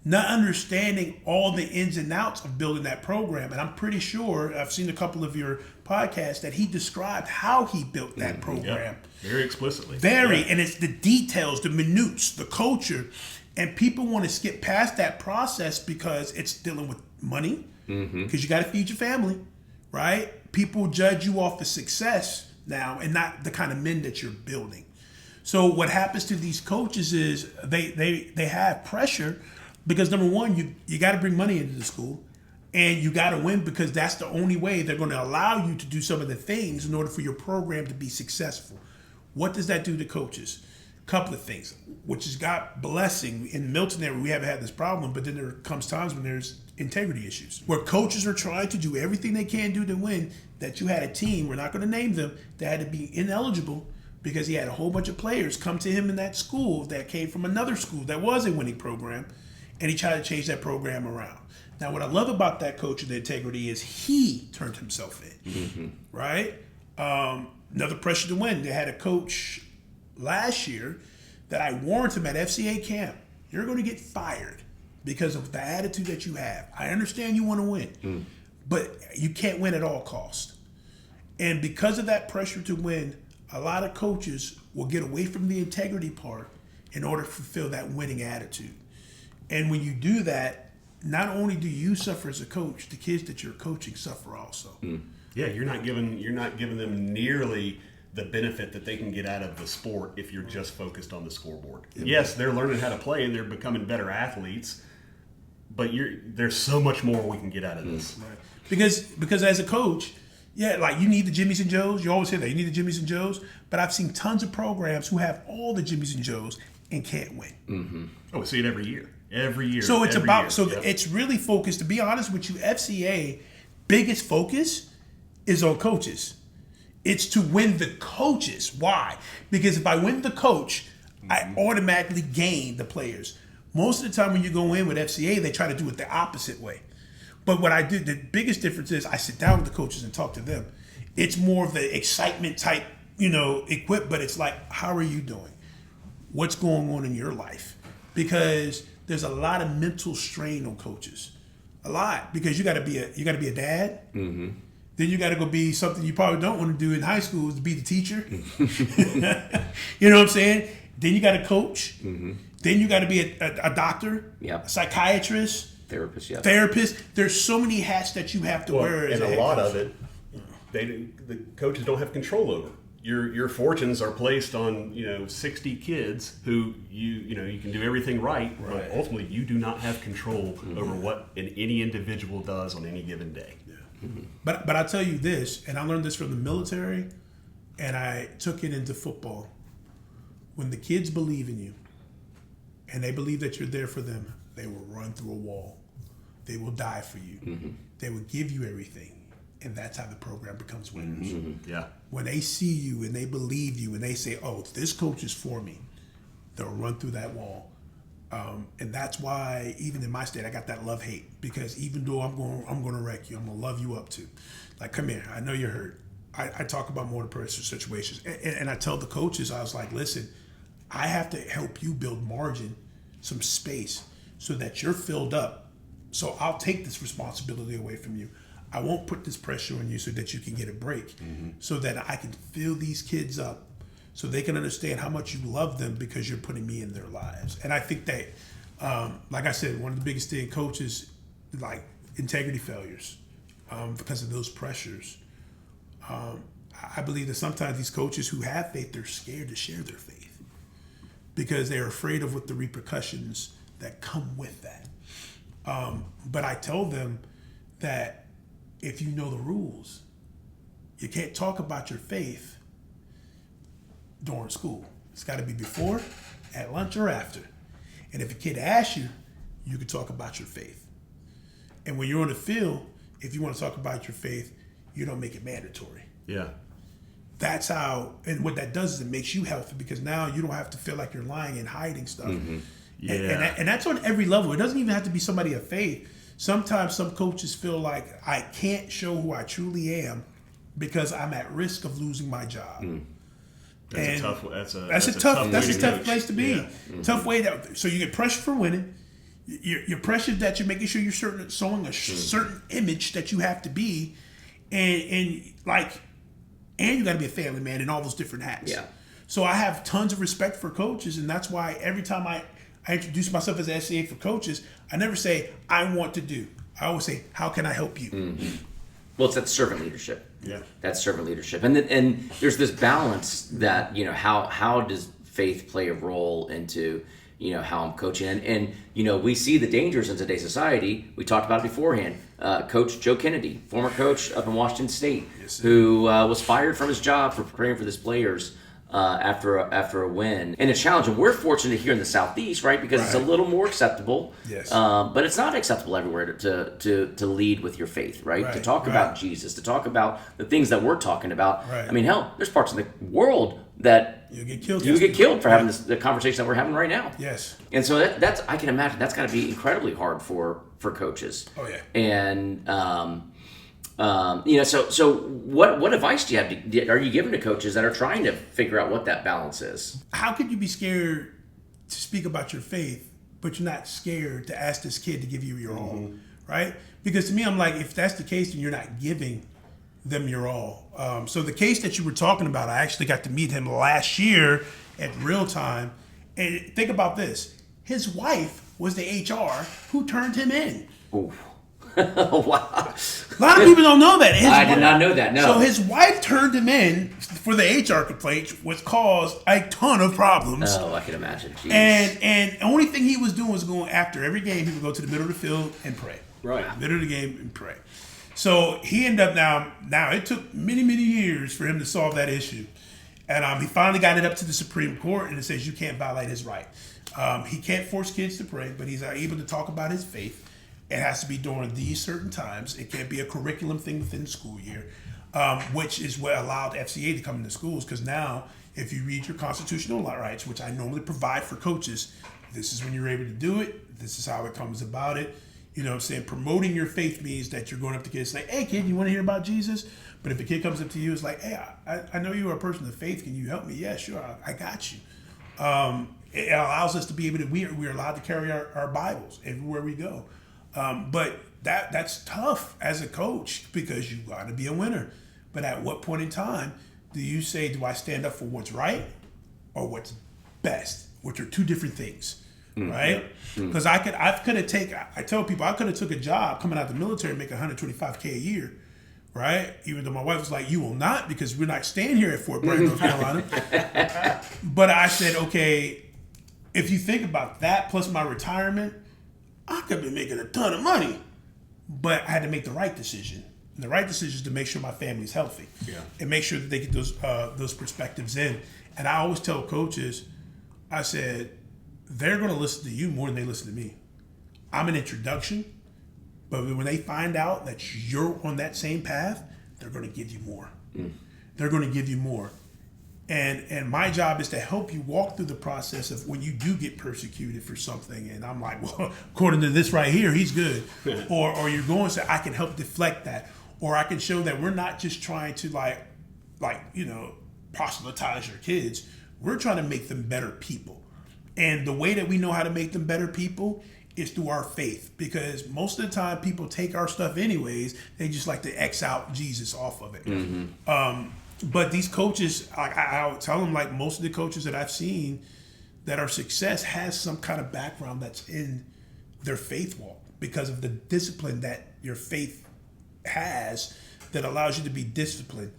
Not understanding all the ins and outs of building that program. And I'm pretty sure, I've seen a couple of your podcasts, that he described how he built that program. Very explicitly. And it's the details, the minutes, the culture. And people want to skip past that process because it's dealing with money, because you got to feed your family, right? People judge you off of success now and not the kind of men that you're building. So what happens to these coaches is they have pressure because, number one, you got to bring money into the school, and you got to win because that's the only way they're going to allow you to do some of the things in order for your program to be successful. What does that do to coaches? Couple of things, which is God blessing. In Milton area, we haven't had this problem, but then there comes times when there's integrity issues where coaches are trying to do everything they can do to win. That you had a team, we're not going to name them, that had to be ineligible because he had a whole bunch of players come to him in that school that came from another school that was a winning program, and he tried to change that program around. Now, what I love about that coach and the integrity is he turned himself in, right? Another pressure to win. They had a coach last year that I warned him at FCA camp, you're going to get fired because of the attitude that you have. I understand you want to win, but you can't win at all costs. And because of that pressure to win, a lot of coaches will get away from the integrity part in order to fulfill that winning attitude. And when you do that, not only do you suffer as a coach, the kids that you're coaching suffer also. Yeah, you're not giving them nearly the benefit that they can get out of the sport if you're just focused on the scoreboard. Yes, they're learning how to play and they're becoming better athletes, but there's so much more we can get out of this. Right. Because as a coach, like you need the Jimmies and Joes. You always say that you need the Jimmies and Joes, but I've seen tons of programs who have all the Jimmies and Joes and can't win. Oh, we see it every year. So it's really focused. To be honest with you, FCA biggest focus is on coaches. It's to win the coaches. Why? Because if I win the coach, I automatically gain the players. Most of the time when you go in with FCA, they try to do it the opposite way. But what I do, the biggest difference is I sit down with the coaches and talk to them. It's more of the excitement type, equip, but it's like, how are you doing? What's going on in your life? Because there's a lot of mental strain on coaches. A lot. Because you gotta be a dad. Then you got to go be something you probably don't want to do in high school, is to be the teacher. You know what I'm saying? Then you got to coach. Then you got to be a doctor, Yep. a psychiatrist, Therapist. There's so many hats that you have to wear. And a lot of it, the coaches don't have control over. Your fortunes are placed on 60 kids who you can do everything right, but ultimately you do not have control over what any individual does on any given day. Yeah. Mm-hmm. But I'll tell you this, and I learned this from the military, and I took it into football. When the kids believe in you, and they believe that you're there for them, they will run through a wall. They will die for you. Mm-hmm. They will give you everything. And that's how the program becomes winners. Mm-hmm. Yeah. When they see you and they believe you and they say, oh, this coach is for me, they'll run through that wall. And that's why even in my state, I got that love-hate. Because even though I'm going to wreck you, I'm going to love you up too. Like, come here. I know you're hurt. I talk about more pressure situations. And I tell the coaches, I was like, listen, I have to help you build margin, some space, so that you're filled up. So I'll take this responsibility away from you. I won't put this pressure on you so that you can get a break, so that I can fill these kids up so they can understand how much you love them because you're putting me in their lives. And I think that, like I said, one of the biggest things coaches, like integrity failures because of those pressures. I believe that sometimes these coaches who have faith, they're scared to share their faith because they're afraid of what the repercussions that come with that. But I tell them that if you know the rules, you can't talk about your faith during school. It's got to be before, at lunch, or after. And if a kid asks you, you can talk about your faith. And when you're on the field, if you want to talk about your faith, you don't make it mandatory. Yeah. That's how, and what that does is it makes you healthy because now you don't have to feel like you're lying and hiding stuff. Mm-hmm. Yeah. And that's on every level. It doesn't even have to be somebody of faith. Sometimes some coaches feel like I can't show who I truly am because I'm at risk of losing my job. That's a tough place to be. Yeah. Mm-hmm. Tough way so you get pressure for winning. You're pressured that you're making sure you're showing a certain image that you have to be, and you got to be a family man and all those different hats. Yeah. So I have tons of respect for coaches, and that's why every time I introduce myself as an SCA for coaches, I never say, I want to do. I always say, how can I help you? Mm-hmm. Well, it's that servant leadership. Yeah. That's servant leadership. And there's this balance that, how does faith play a role into, how I'm coaching? And we see the dangers in today's society. We talked about it beforehand. Coach Joe Kennedy, former coach up in Washington State, who was fired from his job for preparing for his players after a win and a challenge. And we're fortunate here in the Southeast, right? Because it's a little more acceptable. Yes. But it's not acceptable everywhere to lead with your faith, right? To talk about Jesus, to talk about the things that we're talking about. Right. I mean, hell, there's parts of the world that you get killed. You get killed for having the conversation that we're having right now. Yes. And so that's I can imagine that's got to be incredibly hard for coaches. Oh yeah. And so what advice do you have? Are you giving to coaches that are trying to figure out what that balance is? How could you be scared to speak about your faith, but you're not scared to ask this kid to give you your all, right? Because to me, I'm like, if that's the case, then you're not giving them your all. So the case that you were talking about, I actually got to meet him last year at Real Time. And think about this. His wife was the HR who turned him in. Ooh. Wow. A lot of people don't know that. I did not know that, no. So his wife turned him in for the HR complaint, which caused a ton of problems. Oh, I can imagine. Jeez. And the only thing he was doing was going after every game, he would go to the middle of the field and pray. Right. Middle of the game and pray. So he ended up now it took many, many years for him to solve that issue. And he finally got it up to the Supreme Court, and it says you can't violate his right. He can't force kids to pray, but he's able to talk about his faith. It has to be during these certain times. It can't be a curriculum thing within the school year, which is what allowed FCA to come into schools. Because now, if you read your constitutional rights, which I normally provide for coaches, this is when you're able to do it. This is how it comes about it. You know what I'm saying? Promoting your faith means that you're going up to kids and say, hey, kid, you want to hear about Jesus? But if a kid comes up to you, it's like, hey, I know you are a person of faith. Can you help me? Yeah, sure. I got you. It allows us to be able to, we're allowed to carry our Bibles everywhere we go. But that's tough as a coach because you got to be a winner. But at what point in time do you say, do I stand up for what's right or what's best, which are two different things? right? Because I could have took a job coming out of the military and make $125K a year, right? Even though my wife was like, you will not, because we're not staying here at Fort Bragg, North Carolina. But I said, okay, if you think about that plus my retirement, I could be making a ton of money. But I had to make the right decision. And the right decision is to make sure my family's healthy. And make sure that they get those perspectives in. And I always tell coaches, I said, they're going to listen to you more than they listen to me. I'm an introduction, but when they find out that you're on that same path, they're going to give you more. They're going to give you more. And my job is to help you walk through the process of when you do get persecuted for something. And I'm like, well, according to this right here, he's good. Or you're going to say, I can help deflect that. Or I can show that we're not just trying to proselytize your kids. We're trying to make them better people. And the way that we know how to make them better people is through our faith. Because most of the time people take our stuff anyways. They just like to X out Jesus off of it. But these coaches, I would tell them, like most of the coaches that I've seen that are success has some kind of background that's in their faith walk because of the discipline that your faith has that allows you to be disciplined.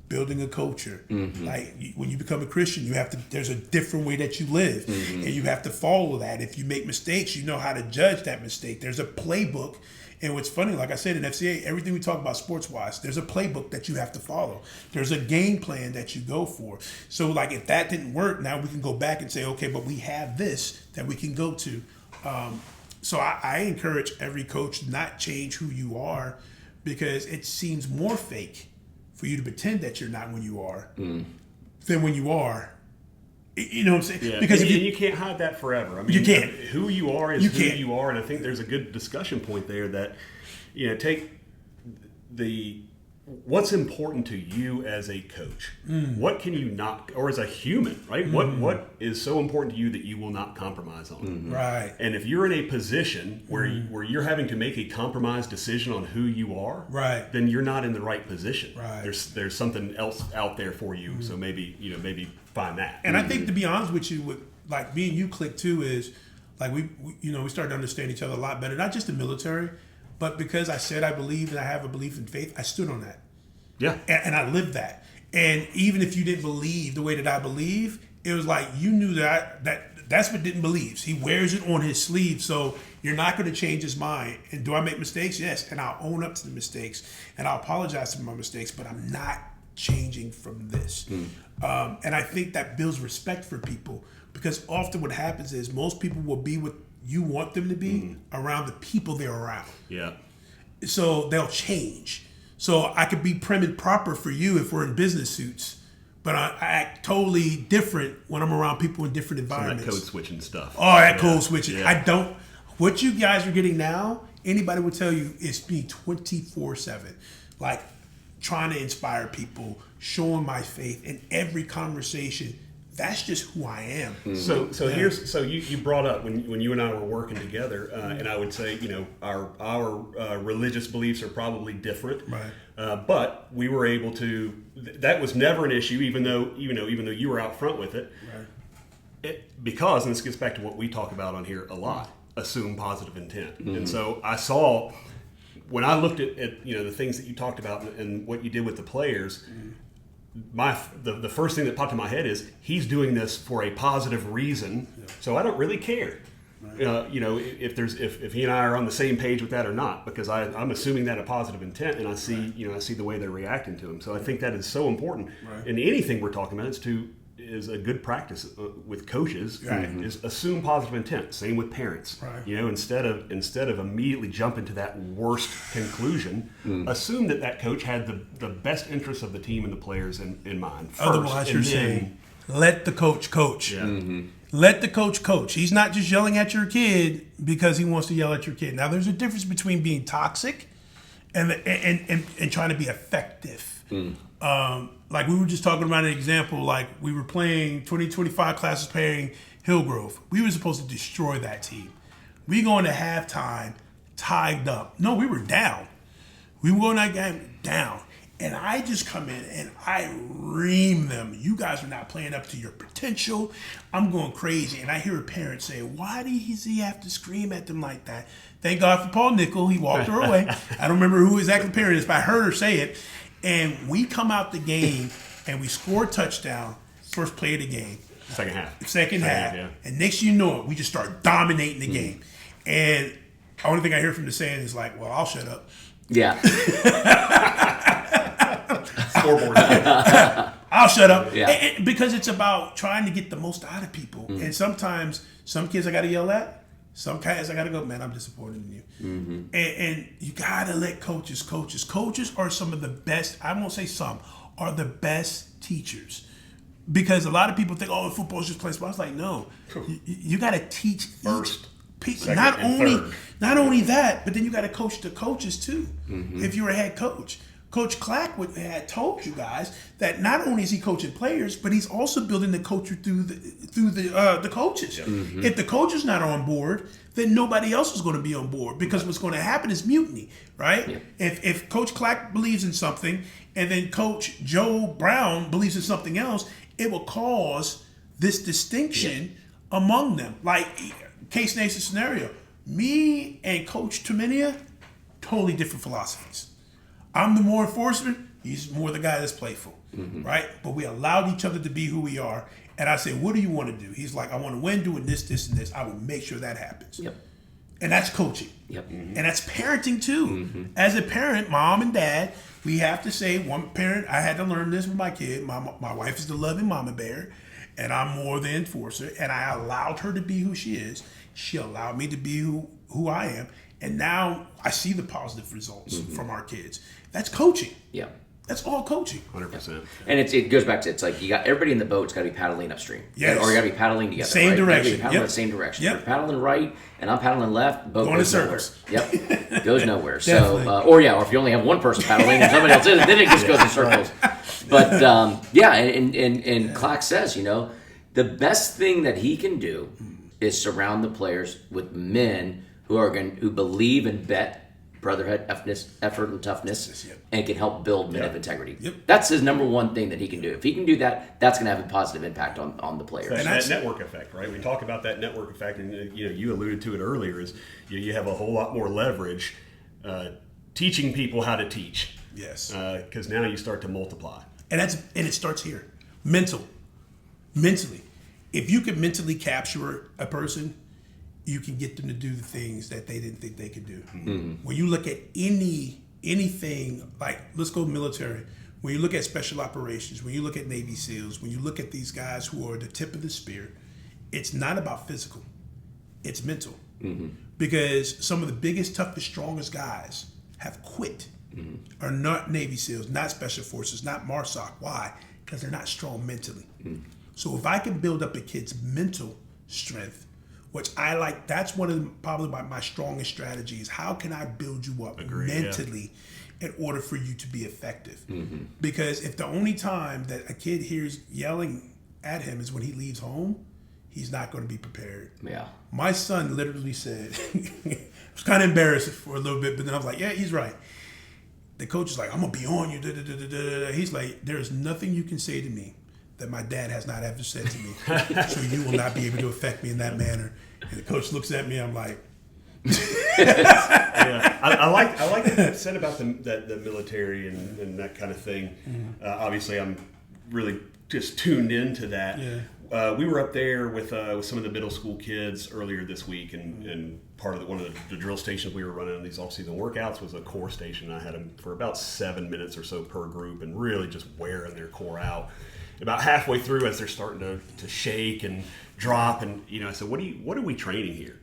Building a culture. Like when you become a Christian, there's a different way that you live and you have to follow that. If you make mistakes, you know how to judge that mistake. There's a playbook. And what's funny, like I said in FCA, everything we talk about sports-wise, there's a playbook that you have to follow. There's a game plan that you go for. So like if that didn't work, now we can go back and say, okay, but we have this that we can go to. So I encourage every coach to not change who you are because it seems more fake for you to pretend that you're not when you are than when you are. You know what I'm saying? Yeah. Because and you can't hide that forever. I mean, you can't. Who you are is who you are, and I think there's a good discussion point there that, take what's important to you as a coach. What can you not, or as a human, right? What is so important to you that you will not compromise on? Right. And if you're in a position where you're having to make a compromised decision on who you are, right, then you're not in the right position. Right. There's something else out there for you. So maybe find that. And I think, to be honest with you, with like me and you click too is like we started to understand each other a lot better, not just the military, but because I said I believe and I have a belief in faith, I stood on that. Yeah. And I lived that. And even if you didn't believe the way that I believe, it was like you knew that's what Denton believes. He wears it on his sleeve, so you're not going to change his mind. And do I make mistakes? Yes. And I'll own up to the mistakes and I'll apologize for my mistakes, but I'm not changing from this. And I think that builds respect for people because often what happens is most people will be what you want them to be around the people they're around. Yeah. So they'll change. So I could be prim and proper for you if we're in business suits, but I act totally different when I'm around people in different environments. That code switching stuff. Oh, that code switching. Yeah. I don't. What you guys are getting now, anybody would tell you is me 24/7. Like trying to inspire people, showing my faith in every conversation. That's just who I am. So you brought up when you and I were working together, and I would say our religious beliefs are probably different, Right. But we were able to. That was never an issue, even though you were out front with it. Right. Because, and this gets back to what we talk about on here a lot, assume positive intent. And so I saw when I looked at the things that you talked about and what you did with the players. The first thing that popped in my head is he's doing this for a positive reason, so I don't really care, if he and I are on the same page with that or not, because I'm assuming that a positive intent, and I see the way they're reacting to him. So I think that is so important. Right. And anything we're talking about is a good practice with coaches. Right. Is assume positive intent. Same with parents. Right. Instead of immediately jump into that worst conclusion, assume that coach had the best interests of the team and the players in mind first. Otherwise, you're saying, let the coach coach. Yeah. Let the coach coach. He's not just yelling at your kid because he wants to yell at your kid. Now, there's a difference between being toxic and trying to be effective. Like we were just talking about an example, like we were playing 2025 classes playing Hillgrove. We were supposed to destroy that team. We go into halftime tied up. No, we were down. We were going that game down. And I just come in and I ream them. You guys are not playing up to your potential. I'm going crazy. And I hear a parent say, why does he have to scream at them like that? Thank God for Paul Nickel. He walked her away. I don't remember who exactly the parent is, but I heard her say it. And we come out the game and we score a touchdown, first play of the game. Second half. Yeah. And next you know it, we just start dominating the game. And the only thing I hear from the saying is like, well, I'll shut up. Yeah. Scoreboard. I'll shut up. Yeah. And because it's about trying to get the most out of people. And sometimes some kids I got to yell at. Some kids I got to go, man, I'm disappointed in you. And you got to let coaches. Coaches are some of the best, I won't say some, are the best teachers. Because a lot of people think, oh, football's just playing sports. I was like, no. You got to teach First, people. second, and third. Not only that, but then you got to coach the coaches too. If you're a head coach. Coach Clack had told you guys that not only is he coaching players, but he's also building the culture through the coaches. If the coach is not on board, then nobody else is going to be on board because what's going to happen is mutiny, right? If Coach Clack believes in something and then Coach Joe Brown believes in something else, it will cause this distinction among them. Like case nation scenario, me and Coach Terminia, totally different philosophies. I'm the more enforcer. He's more the guy that's playful, right? But we allowed each other to be who we are. And I said, what do you want to do? He's like, I want to win doing this, and this. I will make sure that happens. And that's coaching. And that's parenting too. As a parent, mom and dad, we have to say, one parent, I had to learn this with my kid. My wife is the loving mama bear, and I'm more the enforcer. And I allowed her to be who she is. She allowed me to be who I am. And now I see the positive results from our kids. That's coaching. That's all coaching. 100%. And it goes back to, it's like you got everybody in the boat's got to be paddling upstream. Yes. Or you got to be paddling together. Same right? direction. You gotta be paddling the same direction. Yep. If you're paddling right and I'm paddling left, boat Going goes in nowhere. circles. Goes nowhere. Definitely. So, or if you only have one person paddling and somebody else isn't, then it just goes in circles. But and Clack says, the best thing that he can do is surround the players with men who believe and bet brotherhood, effort, and toughness, and can help build men of integrity. That's his number one thing that he can do. If he can do that, that's going to have a positive impact on the players. And that network effect, right? We talk about that network effect, and you alluded to it earlier. Is you have a whole lot more leverage teaching people how to teach. Yes, because now you start to multiply, and it starts here, mentally. If you can mentally capture a person, you can get them to do the things that they didn't think they could do. When you look at anything, like let's go military, when you look at special operations, when you look at Navy SEALs, when you look at these guys who are the tip of the spear, it's not about physical, it's mental. Because some of the biggest, toughest, strongest guys have quit, are not Navy SEALs, not Special Forces, not MARSOC. Why? Because they're not strong mentally. So if I can build up a kid's mental strength, which I like, that's one of probably my strongest strategies. How can I build you up mentally in order for you to be effective? Because if the only time that a kid hears yelling at him is when he leaves home, he's not going to be prepared. My son literally said, I was kind of embarrassed for a little bit, but then I was like, yeah, he's right. The coach is like, I'm going to be on you. He's like, there's nothing you can say to me that my dad has not ever said to me, so you will not be able to affect me in that manner. And the coach looks at me, I'm like, I like what you said about the military and that kind of thing. Obviously, I'm really just tuned into that. We were up there with some of the middle school kids earlier this week, and part of one of the drill stations we were running on these off-season workouts was a core station. I had them for about 7 minutes or so per group, and really just wearing their core out. About halfway through, as they're starting to shake and drop, and I said, "What are we training here?"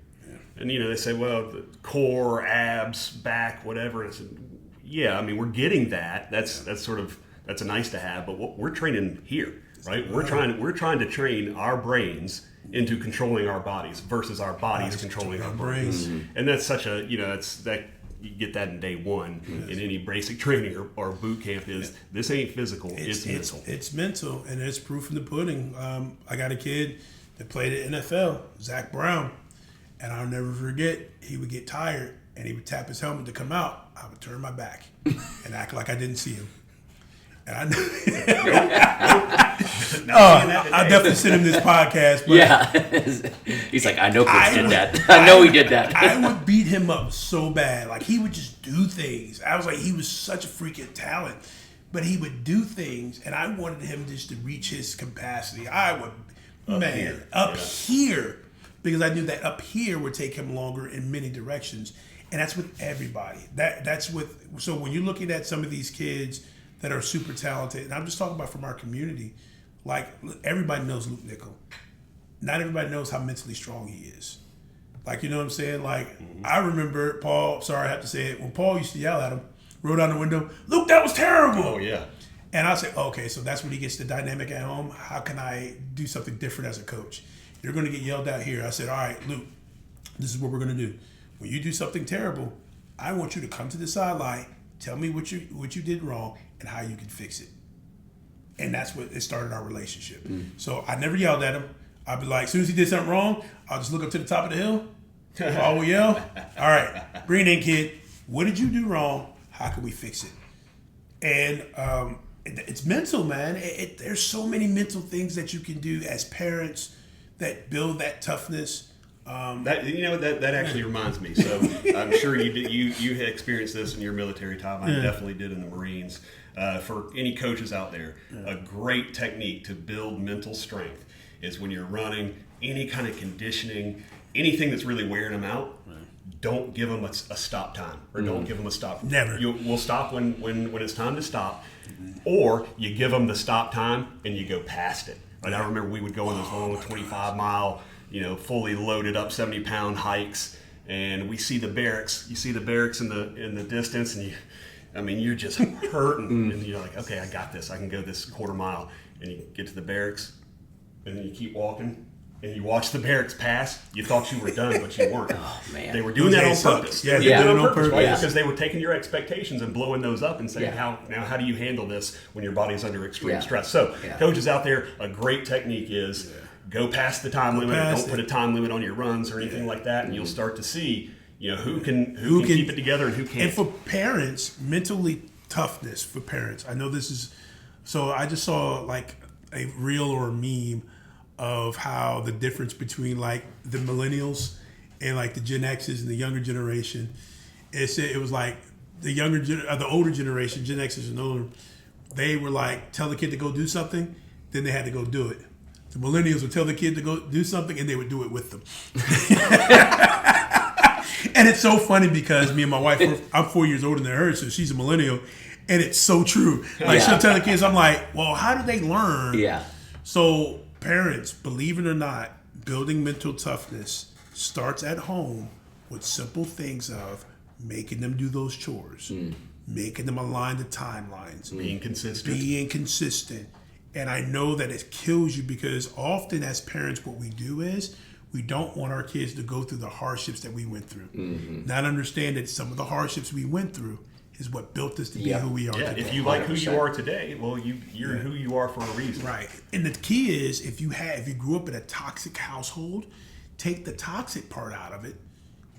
And they say, "Well, the core, abs, back, whatever." And I said, "Yeah, I mean, we're getting that. That's a nice to have, but what we're training here, right? We're trying to train our brains into controlling our bodies versus our bodies controlling our brains, and that's such a you get that in day one in any basic training or boot camp. This ain't physical, it's mental. It's mental, and it's proof in the pudding. I got a kid that played at NFL, Zach Brown, and I'll never forget, he would get tired and he would tap his helmet to come out. I would turn my back and act like I didn't see him. And I definitely sent him this podcast. But yeah. He's like, I know Coach did that. I know he did that. I would beat him up so bad. Like, he would just do things. I was like, he was such a freaking talent. But he would do things, and I wanted him just to reach his capacity. I would, up here, because I knew that up here would take him longer in many directions. And that's with everybody. So when you're looking at some of these kids that are super talented, and I'm just talking about from our community, like, everybody knows Luke Nickel. Not everybody knows how mentally strong he is. Like, you know what I'm saying? Like, I remember Paul, sorry I have to say it, when Paul used to yell at him, roll down the window, Luke, that was terrible. Oh, yeah. And I say, okay, so that's when he gets the dynamic at home. How can I do something different as a coach? You're going to get yelled at here. I said, all right, Luke, this is what we're going to do. When you do something terrible, I want you to come to the sideline, tell me what you did wrong and how you can fix it. And that's what it started our relationship. So I never yelled at him. I'd be like, as soon as he did something wrong, I'll just look up to the top of the hill. Paul will yell, all right, bring it in, kid. What did you do wrong? How can we fix it? And it's mental, man. There's so many mental things that you can do as parents that build that toughness. That actually reminds me. So I'm sure you had experienced this in your military time. I definitely did in the Marines. For any coaches out there, a great technique to build mental strength is when you're running any kind of conditioning, anything that's really wearing them out. Don't give them a stop time, or don't give them a stop. Never. We'll stop when it's time to stop, or you give them the stop time and you go past it. Like, I remember we would go on those long 25-mile, fully loaded up 70-pound hikes, and we see the barracks. You see the barracks in the distance, and you're just hurting, and you're like, okay, I got this. I can go this quarter mile, and you get to the barracks, and then you keep walking. And you watch the barracks pass, you thought you were done, but you weren't. Oh, man. They were doing that on purpose. Yeah, they did it on purpose, right? Yeah. Because they were taking your expectations and blowing those up and saying, how do you handle this when your body's under extreme stress? So, coaches out there, a great technique is go past the time limit. Don't put a time limit on your runs or anything like that, and you'll start to see, who can keep it together and who can't. And for parents, mentally toughness for parents. I know this is, so I just saw like a reel or a meme of how the difference between like the millennials and like the Gen X's and the younger generation. It was like the older generation, Gen X's and older, they were like, tell the kid to go do something, then they had to go do it. The millennials would tell the kid to go do something and they would do it with them. And it's so funny because me and my wife, I'm 4 years older than her, so she's a millennial, and it's so true. Like, she'll tell the kids, I'm like, well, how do they learn? Yeah. So parents, believe it or not, building mental toughness starts at home with simple things of making them do those chores, making them align the timelines, being consistent. And I know that it kills you because often as parents, what we do is we don't want our kids to go through the hardships that we went through. Not understand that some of the hardships we went through is what built us to be who we are today. If you like who you are today, well, you're who you are for a reason. Right. And the key is if you grew up in a toxic household, take the toxic part out of it,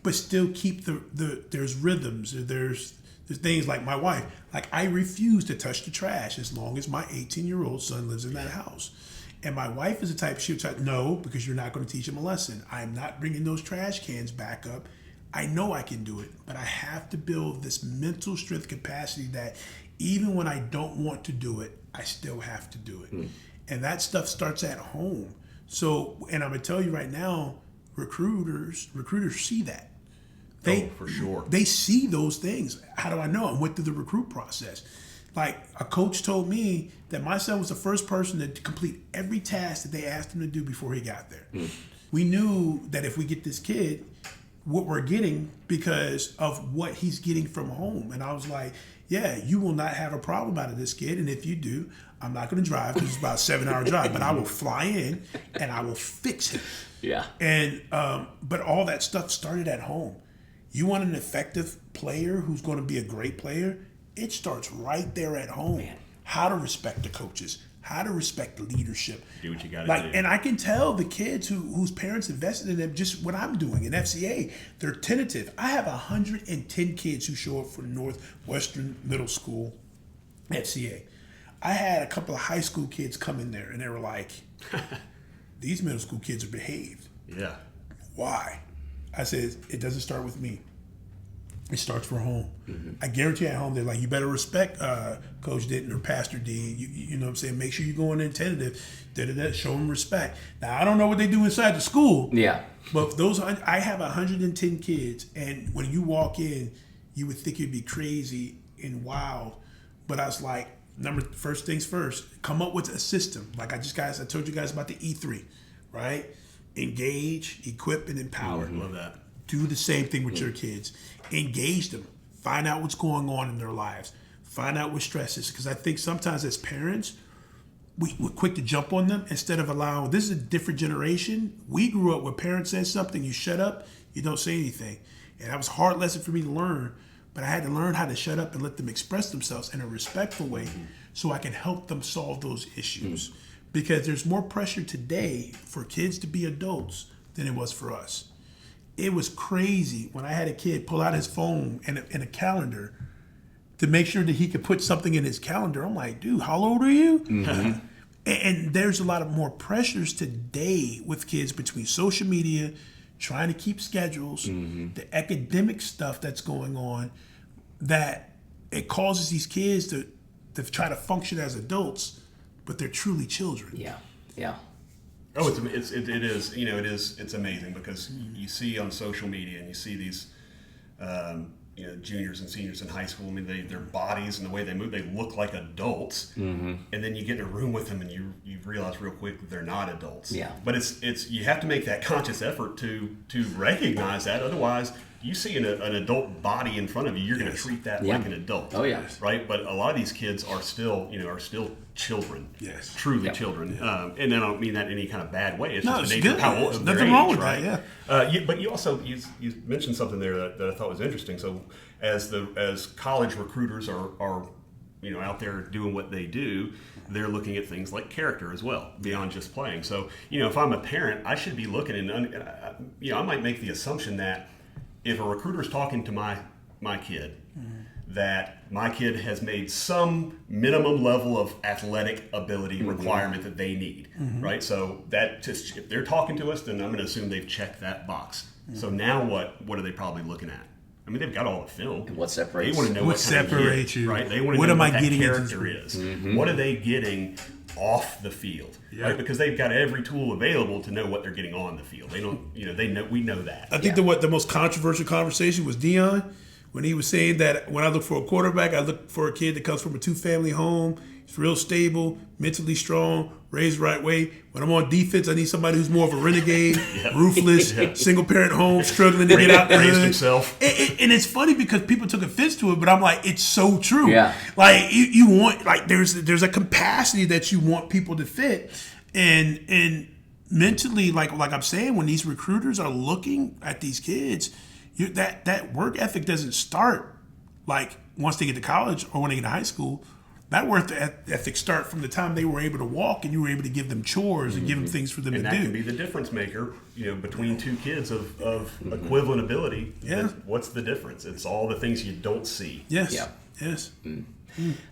but still keep there's rhythms, there's things like my wife. Like, I refuse to touch the trash as long as my 18-year-old son lives in that house. And my wife is the type, she'll tell, no, because you're not going to teach him a lesson. I'm not bringing those trash cans back up. I know I can do it, but I have to build this mental strength capacity that even when I don't want to do it, I still have to do it. And that stuff starts at home. So, and I'm going to tell you right now, recruiters see that. For sure. They see those things. How do I know? I went through the recruit process. Like, a coach told me that my son was the first person to complete every task that they asked him to do before he got there. We knew that if we get this kid, what we're getting because of what he's getting from home. And I was like, yeah, you will not have a problem out of this kid. And if you do, I'm not going to drive because it's about a 7-hour drive, but I will fly in and I will fix him. Yeah. And, but all that stuff started at home. You want an effective player who's going to be a great player? It starts right there at home. Man. How to respect the coaches, how to respect the leadership. Do what you got to do. And I can tell the kids whose parents invested in them just what I'm doing in FCA. They're tentative. I have 110 kids who show up for Northwestern Middle School FCA. I had a couple of high school kids come in there, and they were like, these middle school kids are behaved. Yeah. Why? I said, it doesn't start with me. It starts from home. Mm-hmm. I guarantee at home, they're like, you better respect Coach Denton or Pastor D. You know what I'm saying? Make sure you go in there tentative. Show them respect. Now, I don't know what they do inside the school. Yeah. But I have 110 kids, and when you walk in, you would think it'd be crazy and wild. But I was like, first things first, come up with a system. Like I told you guys about the E3, right? Engage, equip, and empower. Love that. Do the same thing with your kids. Engage them. Find out what's going on in their lives. Find out what stress is. Because I think sometimes as parents, we're quick to jump on them instead of allowing. This is a different generation. We grew up where parents said something, you shut up, you don't say anything. And that was a hard lesson for me to learn. But I had to learn how to shut up and let them express themselves in a respectful way so I can help them solve those issues. Because there's more pressure today for kids to be adults than it was for us. It was crazy when I had a kid pull out his phone and a calendar to make sure that he could put something in his calendar. I'm like, dude, how old are you? Mm-hmm. And there's a lot of more pressures today with kids between social media, trying to keep schedules, the academic stuff that's going on, that it causes these kids to try to function as adults, but they're truly children. Yeah. Yeah. Oh, it is. You know, it's amazing because you see on social media and you see these, juniors and seniors in high school. I mean, their bodies and the way they move, they look like adults. Mm-hmm. And then you get in a room with them and you realize real quick that they're not adults. Yeah. But it's you have to make that conscious effort to recognize that. Otherwise, you see an adult body in front of you, you're going to treat that like an adult. Oh yeah. Right. But a lot of these kids are still children. Yes. Truly children. And I don't mean that in any kind of bad way. It's just it's the nature good. of how old There's their nothing age, wrong with right? that, yeah. But you also you mentioned something there that I thought was interesting. So as college recruiters are out there doing what they do, they're looking at things like character as well, beyond just playing. So if I'm a parent, I should be looking and I might make the assumption that if a recruiter is talking to my kid, that my kid has made some minimum level of athletic ability requirement that they need, right? So that just if they're talking to us, then I'm going to assume they've checked that box. So now what are they probably looking at? I mean, they've got all the film. And what separates? They want to know What kind of separates kid, you, right? They want to what know am what I that getting into character this is. What are they getting off the field, right? Because they've got every tool available to know what they're getting on the field. They don't, we know that. I think the most controversial conversation was Dion when he was saying that when I look for a quarterback, I look for a kid that comes from a 2-family home. He's real stable, mentally strong, raised the right way. When I'm on defense, I need somebody who's more of a renegade, ruthless, single-parent home, struggling to get out the Raised hood. himself. And it's funny because people took offense to it, but I'm like, it's so true. Yeah. Like you want, like there's a capacity that you want people to fit, and mentally, like I'm saying, when these recruiters are looking at these kids, that work ethic doesn't start like once they get to college or when they get to high school. That work ethic start from the time they were able to walk and you were able to give them chores and give them things for them And to that do. can be the difference maker, between two kids of equivalent ability. Yeah. What's the difference? It's all the things you don't see. Yes. Yeah. Yes.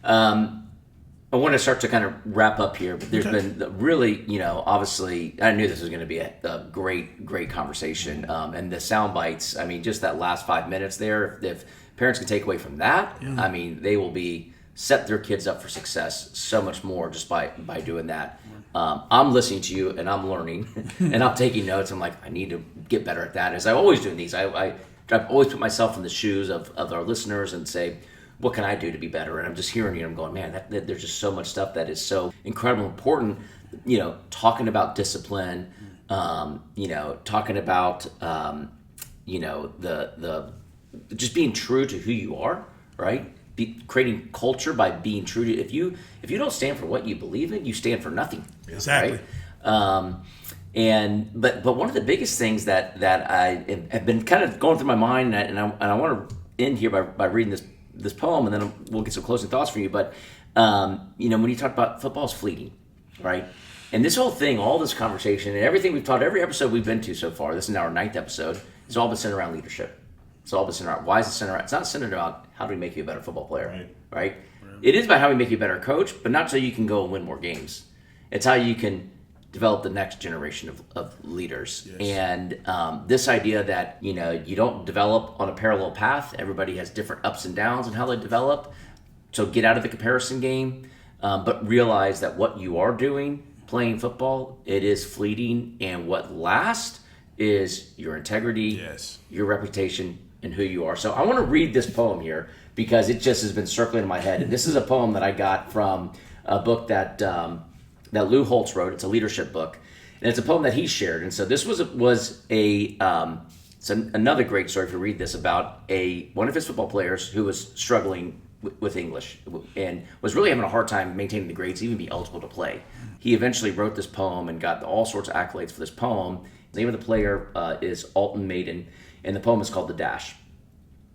I want to start to kind of wrap up here, but there's been really, obviously, I knew this was going to be a great conversation. And the sound bites, I mean, just that last 5 minutes there, if parents can take away from that, I mean, they will set their kids up for success so much more just by doing that. I'm listening to you and I'm learning and I'm taking notes. I'm like, I need to get better at that. As I always do in these, I've always put myself in the shoes of our listeners and say, what can I do to be better? And I'm just hearing you and I'm going, man, there's just so much stuff that is so incredibly important. Talking about discipline, talking about, the just being true to who you are, right? Creating culture by being true to if you don't stand for what you believe in, you stand for nothing. Exactly. Right? But one of the biggest things that I have been kind of going through my mind, and I want to end here by reading this poem, and then we'll get some closing thoughts from you. But when you talk about football's fleeting, right? And this whole thing, all this conversation, and everything we've taught, every episode we've been to so far, this is now our 9th episode, it's all been centered around leadership. It's all been centered around, why is it centered around? It's not centered around how do we make you a better football player, right? It is about how we make you a better coach, but not so you can go and win more games. It's how you can develop the next generation of leaders. Yes. And this idea that, you don't develop on a parallel path. Everybody has different ups and downs in how they develop. So get out of the comparison game, but realize that what you are doing, playing football, it is fleeting, and what lasts is your integrity, your reputation, and who you are. So I want to read this poem here because it just has been circling in my head. And this is a poem that I got from a book that Lou Holtz wrote. It's a leadership book, and it's a poem that he shared. And so this was another great story, if you read this, about one of his football players who was struggling with English and was really having a hard time maintaining the grades to even be eligible to play. He eventually wrote this poem and got all sorts of accolades for this poem. The name of the player is Alton Maiden, and the poem is called The Dash.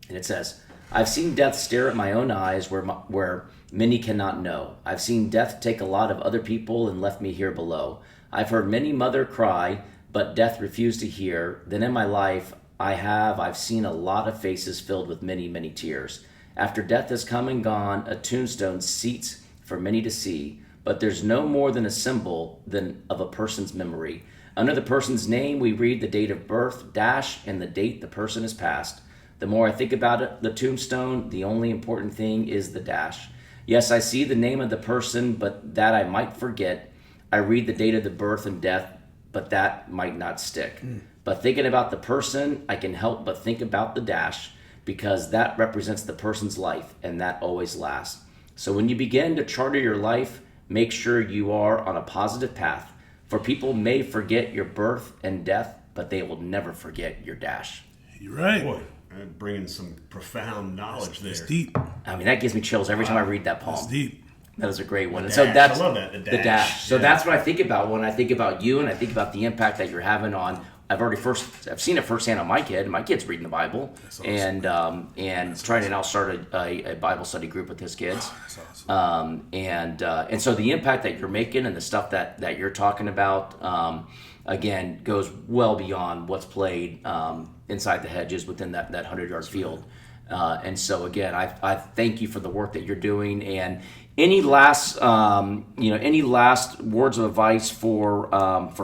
And it says, I've seen death stare at my own eyes where many cannot know. I've seen death take a lot of other people and left me here below. I've heard many mother cry, but death refused to hear. Then in my life, I've seen a lot of faces filled with many, many tears. After death has come and gone, a tombstone seats for many to see, but there's no more than a symbol of a person's memory. Under the person's name, we read the date of birth, dash, and the date the person has passed. The more I think about it, the tombstone, the only important thing is the dash. Yes, I see the name of the person, but that I might forget. I read the date of the birth and death, but that might not stick. But thinking about the person, I can help but think about the dash, because that represents the person's life, and that always lasts. So when you begin to charter your life, make sure you are on a positive path. For people may forget your birth and death, but they will never forget your dash. You're right. Boy, bringing some profound knowledge there. It's deep. I mean, that gives me chills every time I read that poem. It's deep. That is a great one. The And so dash. that's I love that. The dash. So that's what I think about when I think about you, and I think about the impact that you're having on. I've seen it firsthand on my kid. My kid's reading the Bible, awesome. and trying to now start a Bible study group with his kids. That's awesome. And so the impact that you're making and the stuff that you're talking about, again, goes well beyond what's played inside the hedges within that 100-yard field. And so again, I thank you for the work that you're doing. And any last words of advice for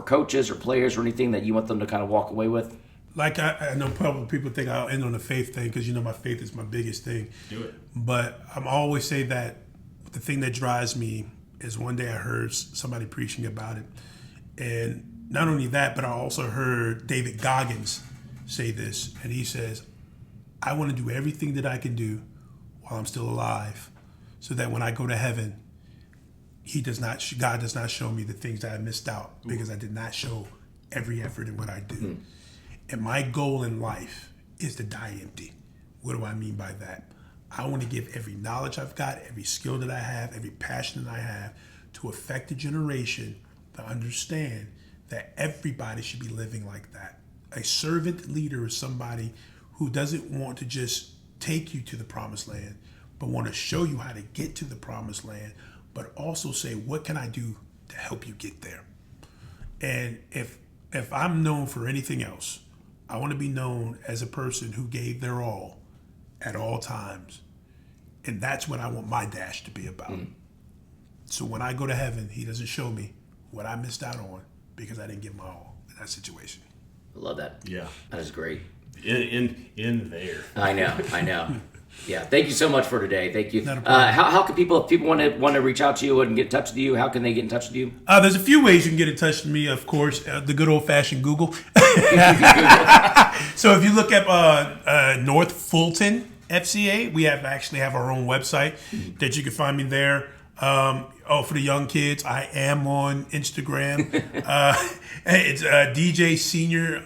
coaches or players or anything that you want them to kind of walk away with? Like I know probably people think I'll end on the faith thing because my faith is my biggest thing. Do it. But I'm always say that the thing that drives me is one day I heard somebody preaching about it, and not only that, but I also heard David Goggins say this, and he says, I want to do everything that I can do while I'm still alive, so that when I go to heaven, God does not show me the things that I missed out because I did not show every effort in what I do. Mm-hmm. And my goal in life is to die empty. What do I mean by that? I want to give every knowledge I've got, every skill that I have, every passion that I have to affect a generation to understand that everybody should be living like that. A servant leader is somebody who doesn't want to just take you to the promised land, but want to show you how to get to the promised land, but also say, what can I do to help you get there? And if I'm known for anything else, I want to be known as a person who gave their all at all times. And that's what I want my dash to be about. Mm. So when I go to heaven, he doesn't show me what I missed out on because I didn't give my all in that situation. I love that. Yeah. That is great. In there. I know. Yeah. Thank you so much for today. Thank you. How can people, if people want to reach out to you and get in touch with you, how can they get in touch with you? There's a few ways you can get in touch with me, of course. The good old-fashioned Google. So if you look up North Fulton FCA, we actually have our own website that you can find me there. For the young kids, I am on Instagram. It's DJ Senior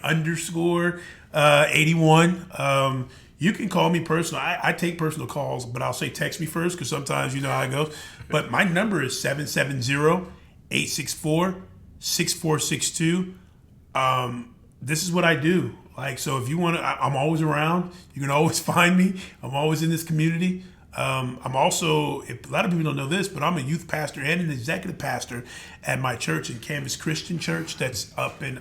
_81. You can call me personal. I take personal calls, but I'll say text me first because sometimes you know how it goes. But my number is 770-864-6462. This is what I do. So if you want to, I'm always around. You can always find me. I'm always in this community. I'm also, a lot of people don't know this, but I'm a youth pastor and an executive pastor at my church in Canvas Christian Church that's up and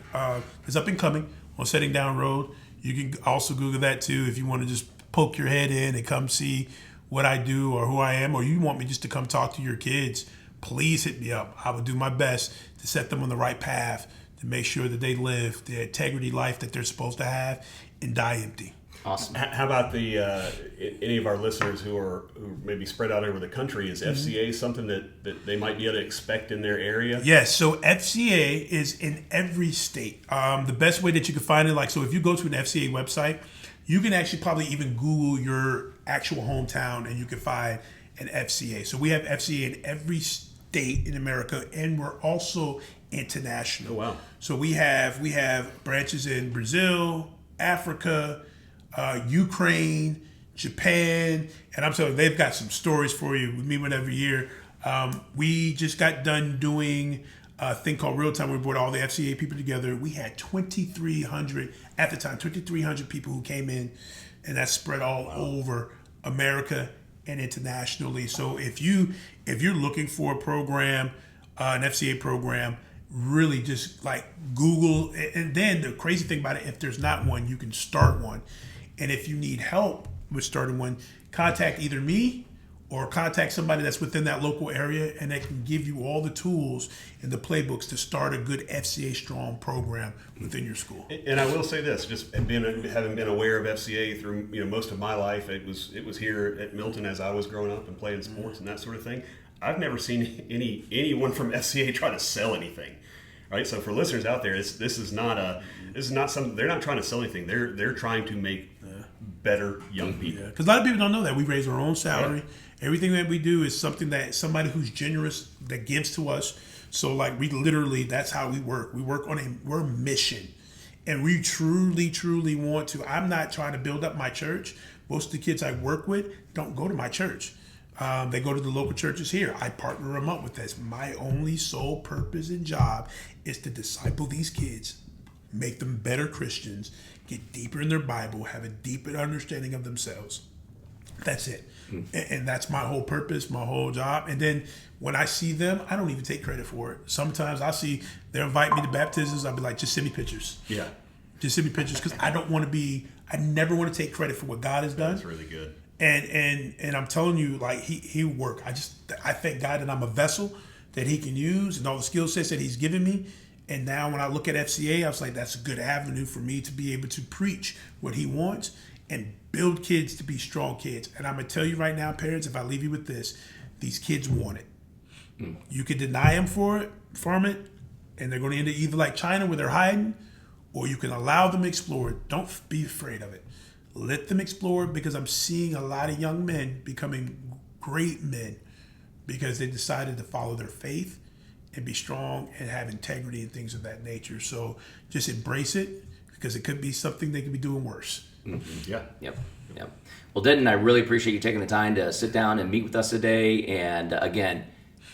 coming on Setting Down Road. You can also Google that too if you want to just poke your head in and come see what I do or who I am, or you want me just to come talk to your kids, please hit me up. I will do my best to set them on the right path, to make sure that they live the integrity life that they're supposed to have and die empty. Awesome. How about the any of our listeners who maybe spread out over the country? Is FCA something that they might be able to expect in their area? Yes, so FCA is in every state. The best way that you can find it, so if you go to an FCA website, you can actually probably even Google your actual hometown and you can find an FCA. So we have FCA in every state in America, and we're also international. Oh, wow. So we have branches in Brazil, Africa, Ukraine, Japan, and I'm telling you, they've got some stories for you. We meet with every year. We just got done doing a thing called Real Time. We brought all the FCA people together. We had 2,300 at the time, 2,300 people who came in, and that's spread all over America and internationally. So if you're looking for a program, an FCA program, really just like Google. And then the crazy thing about it, if there's not one, you can start one. And if you need help with starting one, contact either me or contact somebody that's within that local area, and they can give you all the tools and the playbooks to start a good FCA strong program within your school. And I will say this, just having been aware of FCA through most of my life, it was here at Milton as I was growing up and playing sports and that sort of thing. I've never seen anyone from FCA try to sell anything. Right, so for listeners out there, this is not something. They're not trying to sell anything. They're trying to make better young people. Because a lot of people don't know that we raise our own salary. Yeah. Everything that we do is something that somebody who's generous that gives to us. So like we literally, that's how we work. We work we're a mission, and we truly want to. I'm not trying to build up my church. Most of the kids I work with don't go to my church. They go to the local churches here. I partner them up with this. My only sole purpose and job is to disciple these kids, make them better Christians, get deeper in their Bible, have a deeper understanding of themselves. That's it. And that's my whole purpose, my whole job. And then when I see them, I don't even take credit for it. Sometimes I see they invite me to baptisms. I'll be like, just send me pictures. Yeah. Just send me pictures, because I never want to take credit for what God has done. That's really good. And I'm telling you, like he work. I thank God that I'm a vessel that he can use, and all the skill sets that he's given me. And now when I look at FCA, I was like, that's a good avenue for me to be able to preach what he wants and build kids to be strong kids. And I'm gonna tell you right now, parents, if I leave you with this, these kids want it. You could deny them from it, and they're going to end up either like China where they're hiding, or you can allow them to explore it. Don't be afraid of it. Let them explore, because I'm seeing a lot of young men becoming great men because they decided to follow their faith and be strong and have integrity and things of that nature. So just embrace it, because it could be something they could be doing worse. Mm-hmm. Yeah. Yep. Well, Denton, I really appreciate you taking the time to sit down and meet with us today. And again,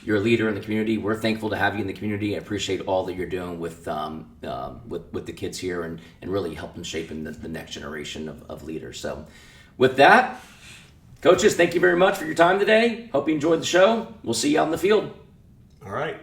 you're a leader in the community. We're thankful to have you in the community. I appreciate all that you're doing with the kids here and really helping shaping the next generation of leaders. So with that, coaches, thank you very much for your time today. Hope you enjoyed the show. We'll see you out in the field. All right.